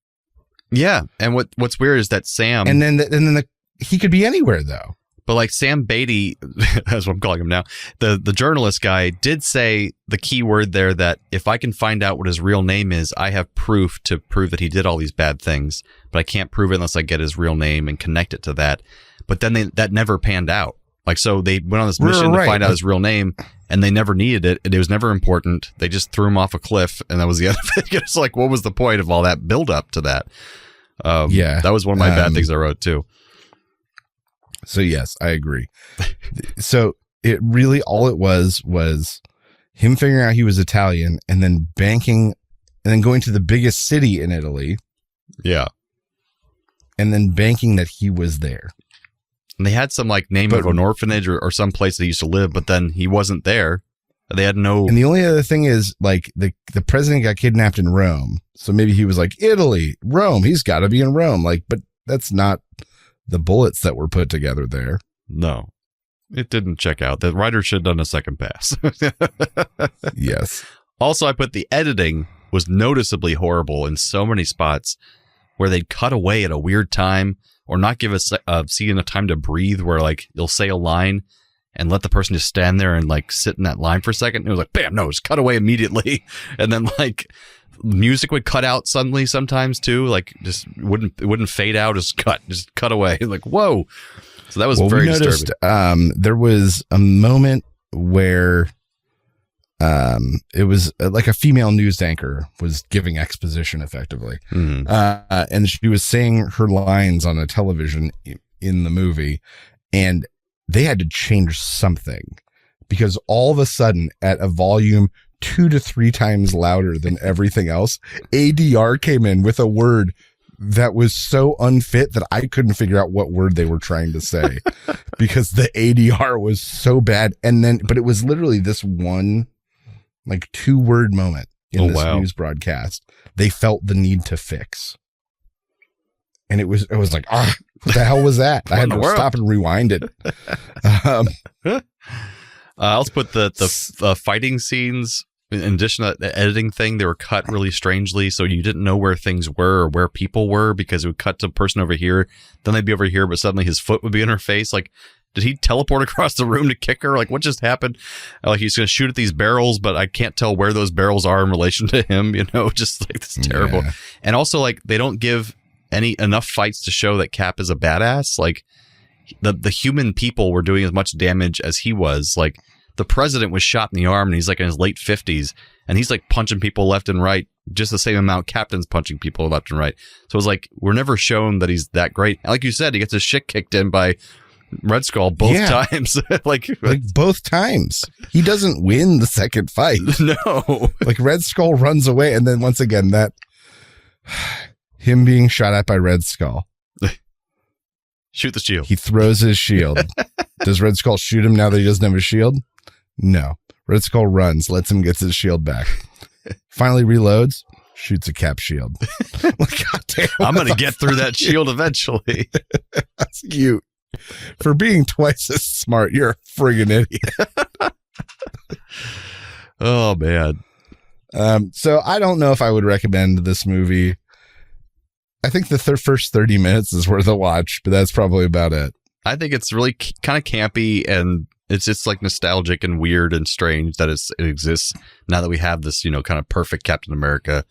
Yeah. And what's weird is that Sam, and then he could be anywhere though. But like Sam Beatty, that's what I'm calling him now, the journalist guy did say the key word there that if I can find out what his real name is, I have proof to prove that he did all these bad things, but I can't prove it unless I get his real name and connect it to that. But then that never panned out. Like, so they went on this mission to find out his real name, and they never needed it. And it was never important. They just threw him off a cliff, and that was the other thing. It's like, what was the point of all that build up to that? That was one of my bad things I wrote too. So yes, I agree. So it really, all it was him figuring out he was Italian and then banking and then going to the biggest city in Italy. Yeah. And then banking that he was there. And they had some like name of an orphanage or some place they used to live, but then he wasn't there. They had no. And the only other thing is like the president got kidnapped in Rome. So maybe he was like, Italy, Rome, he's got to be in Rome. Like, but that's not the bullets that were put together there. No, it didn't check out. The writer should have done a second pass. Yes. Also, I put the editing was noticeably horrible in so many spots where they'd cut away at a weird time or not give us scene enough time to breathe, where like you'll say a line and let the person just stand there and like sit in that line for a second. And it was like, bam, no, just cut away immediately. And then like music would cut out suddenly sometimes too. Like just wouldn't fade out, just cut away. Like, whoa. So that was very disturbing. There was a moment where it was like a female news anchor was giving exposition effectively. And she was saying her lines on a television in the movie, and they had to change something because all of a sudden at a volume 2 to 3 times louder than everything else, ADR came in with a word that was so unfit that I couldn't figure out what word they were trying to say because the ADR was so bad. And then, but it was literally this one, like 2-word moment in this news broadcast. They felt the need to fix. And it was like, what the hell was that? I had to stop and rewind it. I'll put the fighting scenes. In addition to the editing thing, they were cut really strangely, so you didn't know where things were or where people were, because it would cut to a person over here, then they'd be over here, but suddenly his foot would be in her face. Like, did he teleport across the room to kick her? Like, what just happened? Like, he's going to shoot at these barrels, but I can't tell where those barrels are in relation to him, you know? Just like, this terrible. Yeah. And also, like, they don't give enough fights to show that Cap is a badass. Like, the human people were doing as much damage as he was. Like, the president was shot in the arm and he's like in his late 50s and he's like punching people left and right, just the same amount Captain's punching people left and right. So it's like, we're never shown that he's that great. And like you said, he gets his shit kicked in by Red Skull both times. like both times. He doesn't win the second fight. No. Like, Red Skull runs away, and then once again, that him being shot at by Red Skull. Shoot the shield. He throws his shield. Does Red Skull shoot him now that he doesn't have a shield? No. Red Skull runs, lets him get his shield back. Finally reloads, shoots a Cap shield. Like, God damn, I'm going to get through that shield eventually. That's you. For being twice as smart, you're a friggin' idiot. Oh, man. So I don't know if I would recommend this movie. I think the first 30 minutes is worth a watch, but that's probably about it. I think it's really kind of campy, and it's just like nostalgic and weird and strange that it exists now that we have this, you know, kind of perfect Captain America.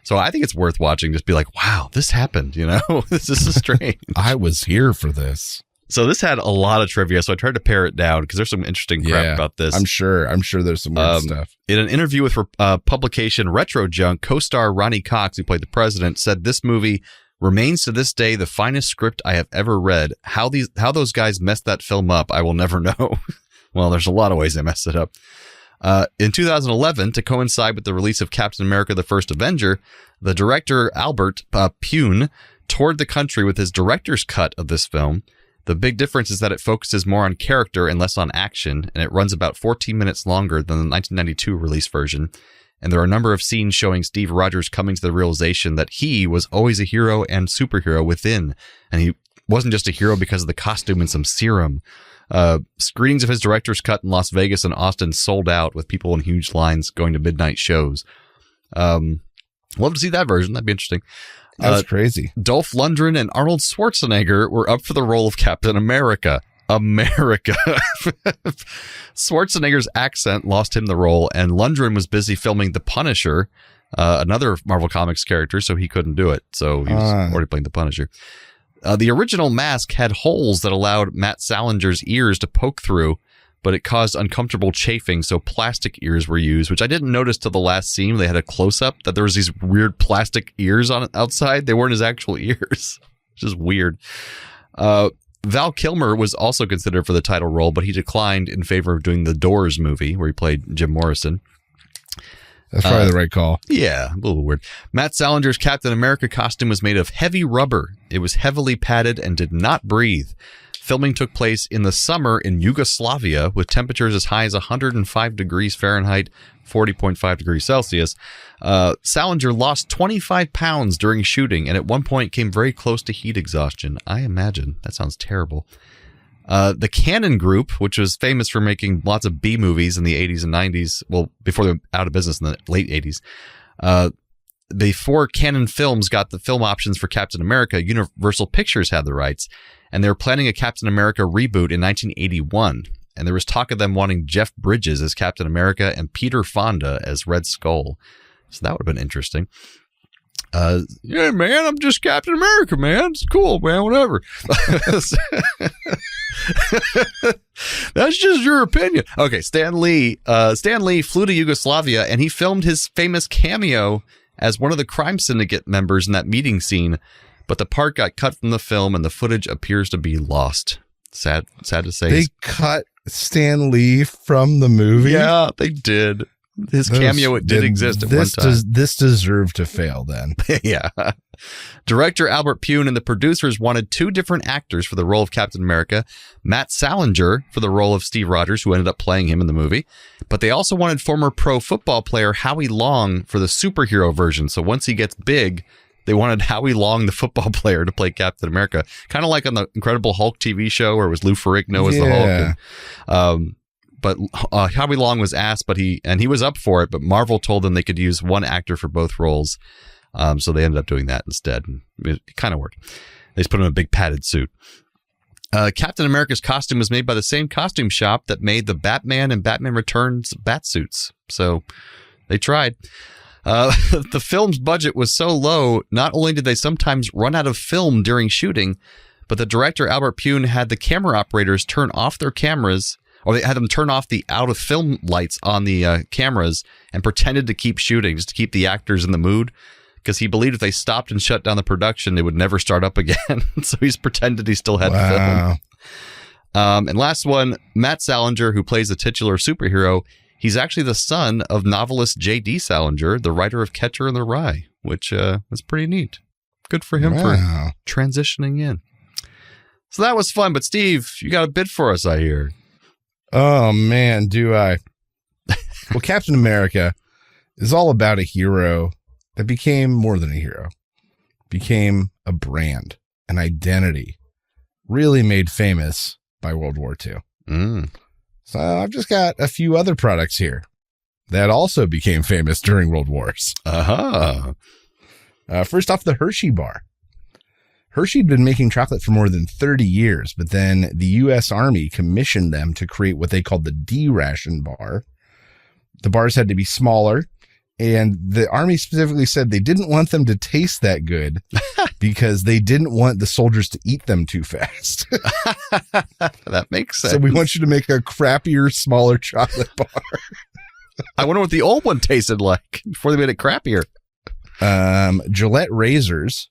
So I think it's worth watching. Just be like, wow, this happened, you know? This is strange. I was here for this. So this had a lot of trivia, so I tried to pare it down because there's some interesting crap about this. I'm sure there's some weird stuff. In an interview with publication Retro Junk, co-star Ronnie Cox, who played the president, said this movie remains to this day the finest script I have ever read. How those guys messed that film up, I will never know. Well, there's a lot of ways they messed it up. In 2011, to coincide with the release of Captain America: The First Avenger, the director Albert Pune toured the country with his director's cut of this film. The big difference is that it focuses more on character and less on action, and it runs about 14 minutes longer than the 1992 release version. And there are a number of scenes showing Steve Rogers coming to the realization that he was always a hero and superhero within, and he wasn't just a hero because of the costume and some serum. Screenings of his director's cut in Las Vegas and Austin sold out, with people in huge lines going to midnight shows. Love to see that version. That'd be interesting. That's crazy. Dolph Lundgren and Arnold Schwarzenegger were up for the role of Captain America. Schwarzenegger's accent lost him the role, and Lundgren was busy filming The Punisher, another Marvel Comics character, so he couldn't do it. So he was already playing The Punisher. The original mask had holes that allowed Matt Salinger's ears to poke through, but it caused uncomfortable chafing, so plastic ears were used, which I didn't notice till the last scene. They had a close-up that there was these weird plastic ears on outside. They weren't his actual ears, which is weird. Val Kilmer was also considered for the title role, but he declined in favor of doing the Doors movie, where he played Jim Morrison. That's probably the right call. Yeah, a little weird. Matt Salinger's Captain America costume was made of heavy rubber. It was heavily padded and did not breathe. Filming took place in the summer in Yugoslavia with temperatures as high as 105 degrees Fahrenheit, 40.5 degrees Celsius. Salinger lost 25 pounds during shooting and at one point came very close to heat exhaustion. I imagine. That sounds terrible. The Cannon Group, which was famous for making lots of B movies in the 80s and 90s, well, before they went out of business in the late 80s, before Cannon Films got the film options for Captain America, Universal Pictures had the rights, and they were planning a Captain America reboot in 1981. And there was talk of them wanting Jeff Bridges as Captain America and Peter Fonda as Red Skull. So that would have been interesting. Yeah, man, I'm just Captain America, man. It's cool, man, whatever. That's just your opinion. Okay, Stan Lee flew to Yugoslavia and he filmed his famous cameo as one of the crime syndicate members in that meeting scene, but the part got cut from the film and the footage appears to be lost. Sad to say. They cut Stan Lee from the movie? Yeah, they did. His cameo did exist at one time. This deserved to fail then. Yeah. Director Albert Pune and the producers wanted two different actors for the role of Captain America. Matt Salinger for the role of Steve Rogers, who ended up playing him in the movie. But they also wanted former pro football player Howie Long for the superhero version. So once he gets big, they wanted Howie Long, the football player, to play Captain America. Kind of like on the Incredible Hulk TV show where it was Lou Ferrigno as the Hulk. And, but Howie Long was asked, but he was up for it, but Marvel told them they could use one actor for both roles. So they ended up doing that instead. It kind of worked. They just put him in a big padded suit. Captain America's costume was made by the same costume shop that made the Batman and Batman Returns bat suits. So they tried. The film's budget was so low, not only did they sometimes run out of film during shooting, but the director, Albert Pune, had the camera operators turn off their cameras, or they had them turn off the out-of-film lights on the cameras and pretended to keep shooting just to keep the actors in the mood, because he believed if they stopped and shut down the production, they would never start up again. So he's pretended he still had film. And last one, Matt Salinger, who plays the titular superhero, he's actually the son of novelist J.D. Salinger, the writer of Catcher in the Rye, which was pretty neat. Good for him for transitioning in. So that was fun. But Steve, you got a bit for us, I hear. Oh, man, do I. Well, Captain America is all about a hero that became more than a hero, became a brand, an identity, really made famous by World War II. So I've just got a few other products here that also became famous during World Wars. First off, the Hershey bar. Hershey had been making chocolate for more than 30 years, but then the U.S. Army commissioned them to create what they called the D-ration bar. The bars had to be smaller, and the Army specifically said they didn't want them to taste that good because they didn't want the soldiers to eat them too fast. That makes sense. So we want you to make a crappier, smaller chocolate bar. I wonder what the old one tasted like before they made it crappier. Gillette razors.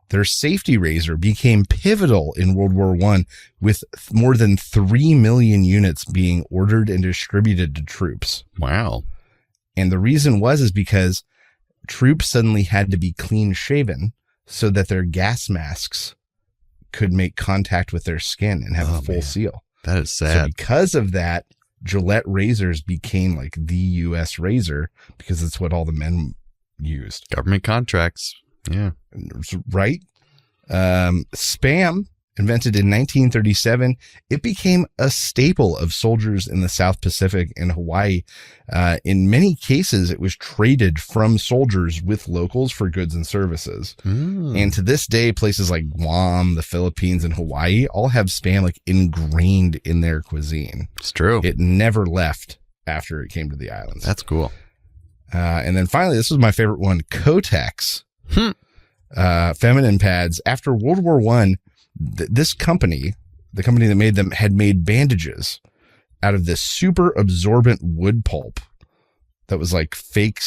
Their safety razor became pivotal in World War I, with more than 3 million units being ordered and distributed to troops. Wow. And the reason is because troops suddenly had to be clean shaven so that their gas masks could make contact with their skin and have a full seal. That is sad. So because of that, Gillette razors became like the U.S. razor because it's what all the men used. Government contracts. Yeah. Right? Spam, invented in 1937, it became a staple of soldiers in the South Pacific and Hawaii. In many cases, it was traded from soldiers with locals for goods and services. And to this day, places like Guam, the Philippines, and Hawaii all have Spam like ingrained in their cuisine. It's true. It never left after it came to the islands. That's cool. And then finally, this was my favorite one, Kotex. Feminine pads. After World War I, this company, the company that made them, had made bandages out of this super absorbent wood pulp that was like fake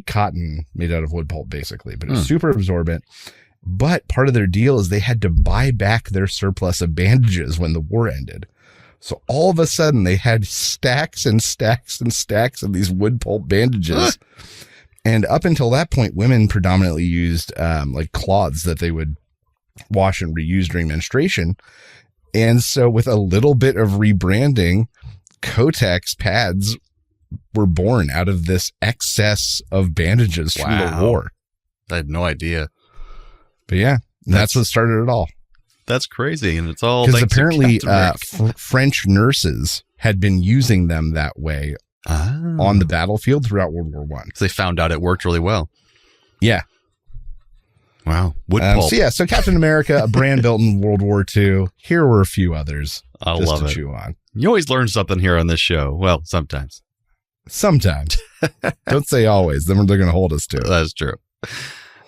cotton made out of wood pulp, basically, but it was super absorbent. But part of their deal is they had to buy back their surplus of bandages when the war ended. So all of a sudden they had stacks and stacks and stacks of these wood pulp bandages. And up until that point, women predominantly used like cloths that they would wash and reuse during menstruation. And so with a little bit of rebranding, Kotex pads were born out of this excess of bandages from the war. I had no idea. But yeah, that's what started it all. That's crazy. And it's all because apparently French nurses had been using them that way on the battlefield throughout World War I. So they found out it worked really well. Yeah. Wow. Wood pulp. So Captain America, a brand built in World War II. Here were a few others. I love it. Chew on. You always learn something here on this show. Well, sometimes. Sometimes. Don't say always. Then they're going to hold us to it. That's true.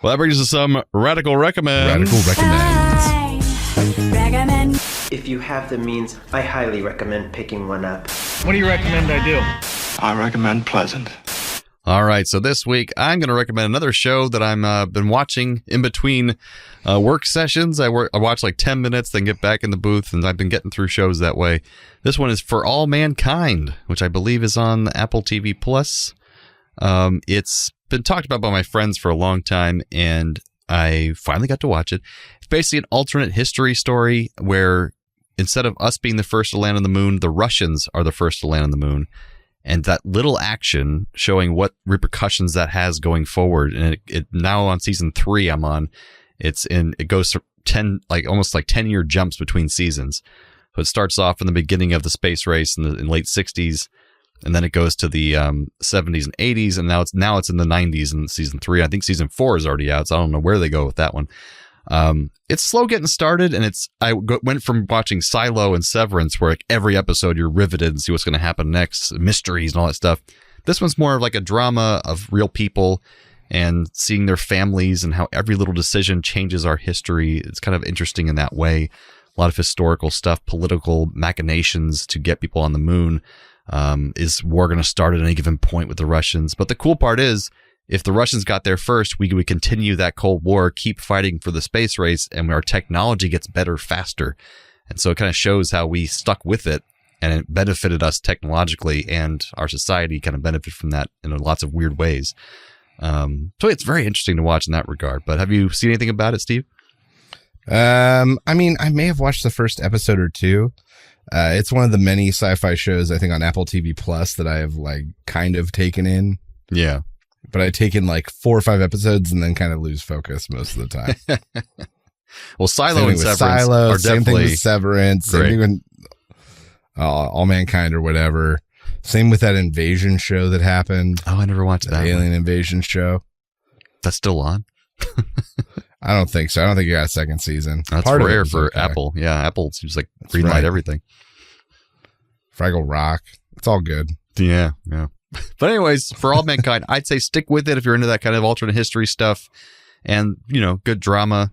Well, that brings us to some Radical Recommends. Radical Recommends. If you have the means, I highly recommend picking one up. What do you recommend I do? I recommend Pleasant. All right, so this week I'm going to recommend another show that I'm been watching in between work sessions. I watch like 10 minutes, then get back in the booth, and I've been getting through shows that way. This one is For All Mankind, which I believe is on Apple TV Plus. It's been talked about by my friends for a long time, and I finally got to watch it. It's basically an alternate history story where instead of us being the first to land on the moon, the Russians are the first to land on the moon. And that little action showing what repercussions that has going forward. And it now on season 3 I'm on, it goes 10, like almost like 10-year jumps between seasons. So it starts off in the beginning of the space race in the late 60s, and then it goes to the 70s and 80s, and now it's in the 90s in season 3. I think season 4 is already out, so I don't know where they go with that one. It's slow getting started, and went from watching Silo and Severance, where like every episode you're riveted and see what's going to happen next, mysteries and all that stuff. This one's more of like a drama of real people and seeing their families and how every little decision changes our history. It's kind of interesting in that way. A lot of historical stuff, political machinations to get people on the moon. Is war going to start at any given point with the Russians? But the cool part is, if the Russians got there first, we would continue that Cold War, keep fighting for the space race, and our technology gets better faster. And so it kind of shows how we stuck with it, and it benefited us technologically, and our society kind of benefited from that in lots of weird ways. So it's very interesting to watch in that regard. But have you seen anything about it, Steve? I mean, I may have watched the first episode or two. It's one of the many sci-fi shows, I think, on Apple TV Plus that I have like kind of taken in. Yeah. But I take in like 4 or 5 episodes and then kind of lose focus most of the time. Well, Silo and Severance are definitely same thing with Severance, same thing with All Mankind or whatever. Same with that invasion show that happened. Oh, I never watched that alien invasion show. That's still on? I don't think so. I don't think it got a second season. That's rare for Apple. Yeah, Apple seems like greenlight everything. Fraggle Rock. It's all good. Yeah. But anyways, for All Mankind, I'd say stick with it if you're into that kind of alternate history stuff. And, good drama.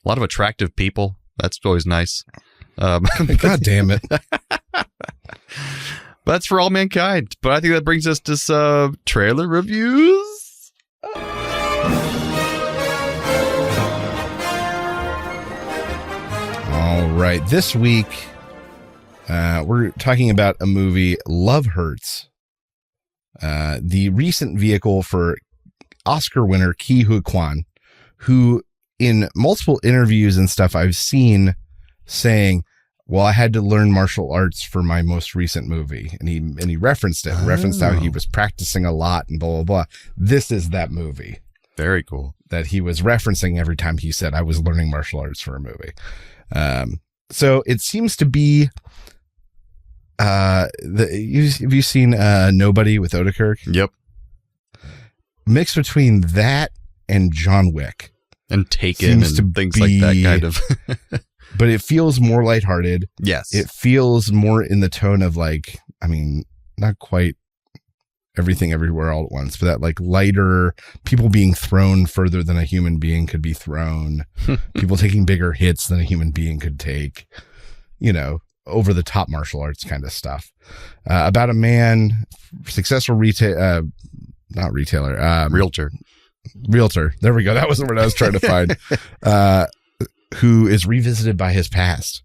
A lot of attractive people. That's always nice. God damn it. But that's for All Mankind. But I think that brings us to some trailer reviews. All right. This week, we're talking about a movie, Love Hurts. The recent vehicle for Oscar winner Ke Huy Quan, who in multiple interviews and stuff I've seen saying, well, I had to learn martial arts for my most recent movie. And he referenced it, referenced how he was practicing a lot and blah, blah, blah. This is that movie. Very cool. That he was referencing every time he said, I was learning martial arts for a movie. So it seems to be, have you seen Nobody with Odenkirk? Yep. Mixed between that and John Wick. And Taken and things like that kind of. But it feels more lighthearted. Yes. It feels more in the tone of like, I mean, not quite Everything Everywhere All at Once, but that like lighter, people being thrown further than a human being could be thrown, people taking bigger hits than a human being could take, over the top martial arts kind of stuff. About a man, successful realtor. There we go. That was the word I was trying to find. Who is revisited by his past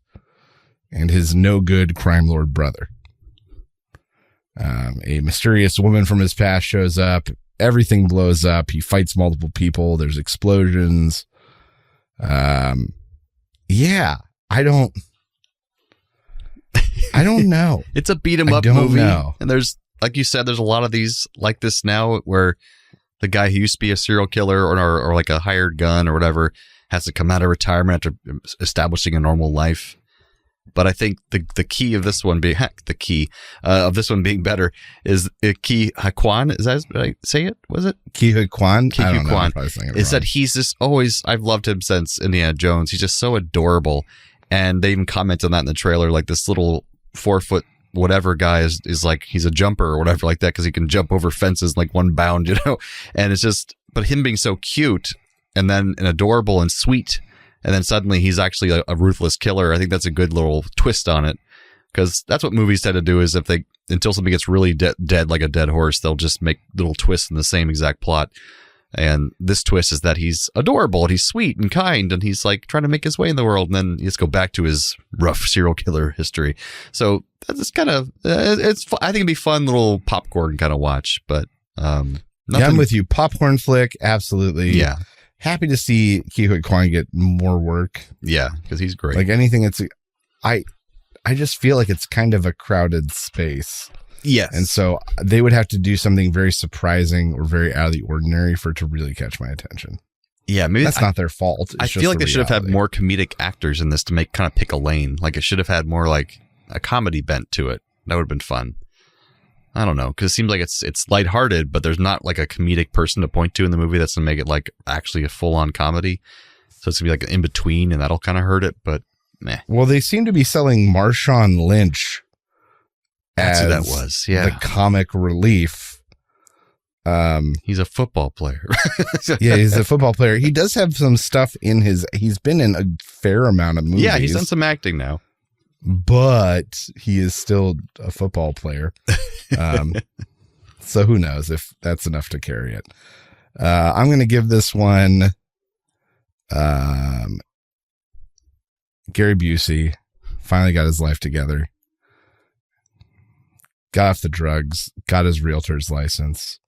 and his no good crime lord brother. A mysterious woman from his past shows up. Everything blows up. He fights multiple people. There's explosions. Yeah, I don't know. It's a beat 'em up movie. And there's, like you said, there's a lot of these like this now where the guy who used to be a serial killer or like a hired gun or whatever has to come out of retirement after establishing a normal life. But I think the key of this one being better is Ke Huy Quan. Is that how I say it? Was it Ke Huy Quan? Ke Huy Quan is that he's just always. I've loved him since Indiana Jones. He's just so adorable, and they even comment on that in the trailer. Like this little 4-foot whatever guy is like he's a jumper or whatever like that because he can jump over fences like one bound, And it's just, but him being so cute and then and adorable and sweet. And then suddenly he's actually a ruthless killer. I think that's a good little twist on it, because that's what movies tend to do is until something gets really dead like a dead horse, they'll just make little twists in the same exact plot. And this twist is that he's adorable and he's sweet and kind and he's like trying to make his way in the world. And then he just go back to his rough serial killer history. So that's kind of, I think it'd be fun little popcorn kind of watch, but, yeah, I'm with you. Popcorn flick. Absolutely. Yeah. Happy to see Ke Huy Quan get more work. Yeah, because he's great. Like anything, I just feel like it's kind of a crowded space. Yes. And so they would have to do something very surprising or very out of the ordinary for it to really catch my attention. Yeah, maybe that's not their fault. I feel like they should have had more comedic actors in this to kind of pick a lane. Like it should have had more like a comedy bent to it. That would have been fun. I don't know, because it seems like it's lighthearted, but there's not like a comedic person to point to in the movie that's gonna make it like actually a full on comedy. So it's gonna be like an in between, and that'll kind of hurt it. But meh. Well, they seem to be selling Marshawn Lynch. That's who that was. Yeah, the comic relief. He's a football player. Yeah, he's a football player. He does have some stuff in he's been in a fair amount of movies. Yeah, he's done some acting now. But he is still a football player. So who knows if that's enough to carry it. I'm going to give this one Gary Busey finally got his life together. Got off the drugs, got his realtor's license,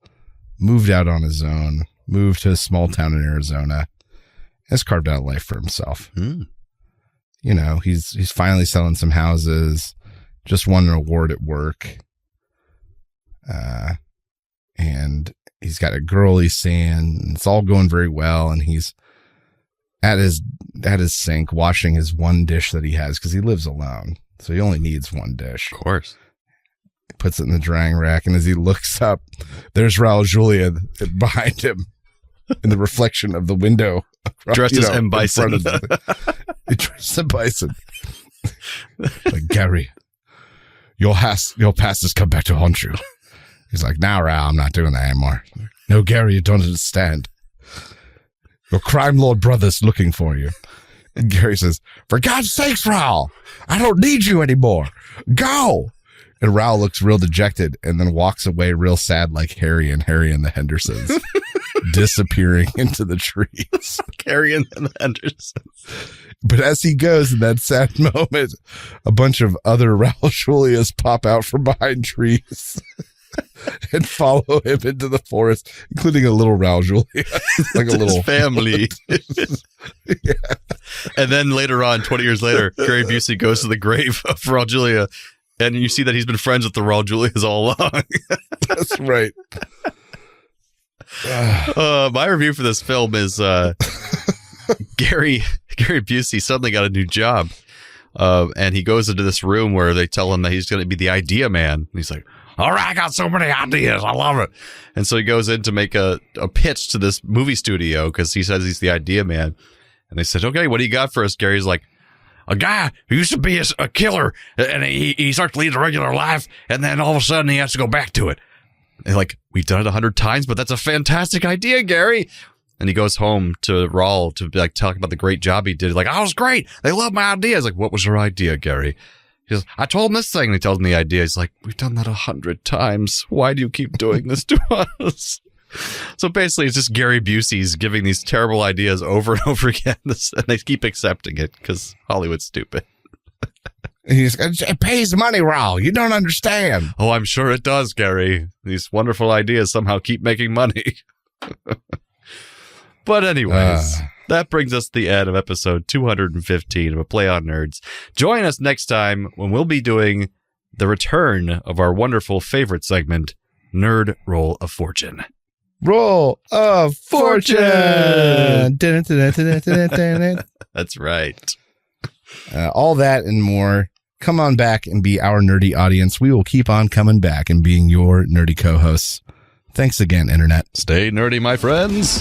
moved out on his own, moved to a small town in Arizona, has carved out a life for himself. You know, he's finally selling some houses, just won an award at work. And he's got a girl he's seeing. It's all going very well. And he's at his sink washing his one dish that he has because he lives alone. So he only needs one dish. Of course. He puts it in the drying rack. And as he looks up, there's Raul Julia behind him in the reflection of the window. Dressed as M. Bison. He dressed as Bison. Like, Gary, your past has come back to haunt you. He's like, nah, Raul, I'm not doing that anymore. No, Gary, you don't understand. Your crime lord brother's looking for you. And Gary says, for God's sakes, Raul, I don't need you anymore. Go. And Raul looks real dejected and then walks away real sad like Harry and the Hendersons, disappearing into the trees. Harry and the Hendersons. But as he goes in that sad moment, a bunch of other Raul Julias pop out from behind trees and follow him into the forest, including a little Raul Julia, like a little family. Yeah. And then later on, 20 years later, Gary Busey goes to the grave of Raul Julia, and you see that he's been friends with the Raul Julias all along. That's right. My review for this film is Gary Busey suddenly got a new job, and he goes into this room where they tell him that he's going to be the idea man. And he's like, all right, I got so many ideas. I love it. And so he goes in to make a pitch to this movie studio because he says he's the idea man. And they said, okay, what do you got for us, Gary? He's like, a guy who used to be a killer, and he starts to lead a regular life, and then all of a sudden he has to go back to it. And like, we've done it 100 times, but that's a fantastic idea, Gary. And he goes home to Raul to like talk about the great job he did. He's like, oh, it was great. They love my idea. He's like, what was your idea, Gary? He goes, I told him this thing. And he tells him the idea. He's like, we've done that 100 times. Why do you keep doing this to us? So basically, it's just Gary Busey's giving these terrible ideas over and over again, and they keep accepting it because Hollywood's stupid. It pays money, Raul. You don't understand. Oh, I'm sure it does, Gary. These wonderful ideas somehow keep making money. But anyways, that brings us to the end of episode 215 of A Play on Nerds. Join us next time when we'll be doing the return of our wonderful favorite segment, Nerd Roll of Fortune. Roll of Fortune. That's right. All that and more. Come on back and be our nerdy audience. We will keep on coming back and being your nerdy co-hosts. Thanks again, Internet. Stay nerdy, my friends.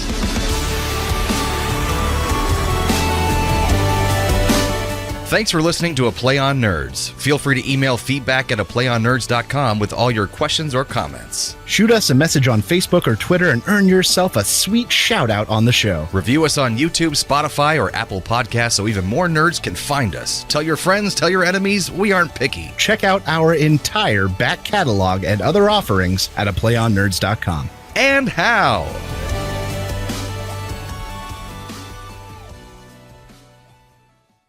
Thanks for listening to A Play on Nerds. Feel free to email feedback at aplayonnerds.com with all your questions or comments. Shoot us a message on Facebook or Twitter and earn yourself a sweet shout out on the show. Review us on YouTube, Spotify, or Apple Podcasts so even more nerds can find us. Tell your friends, tell your enemies, we aren't picky. Check out our entire back catalog and other offerings at aplayonnerds.com. And how?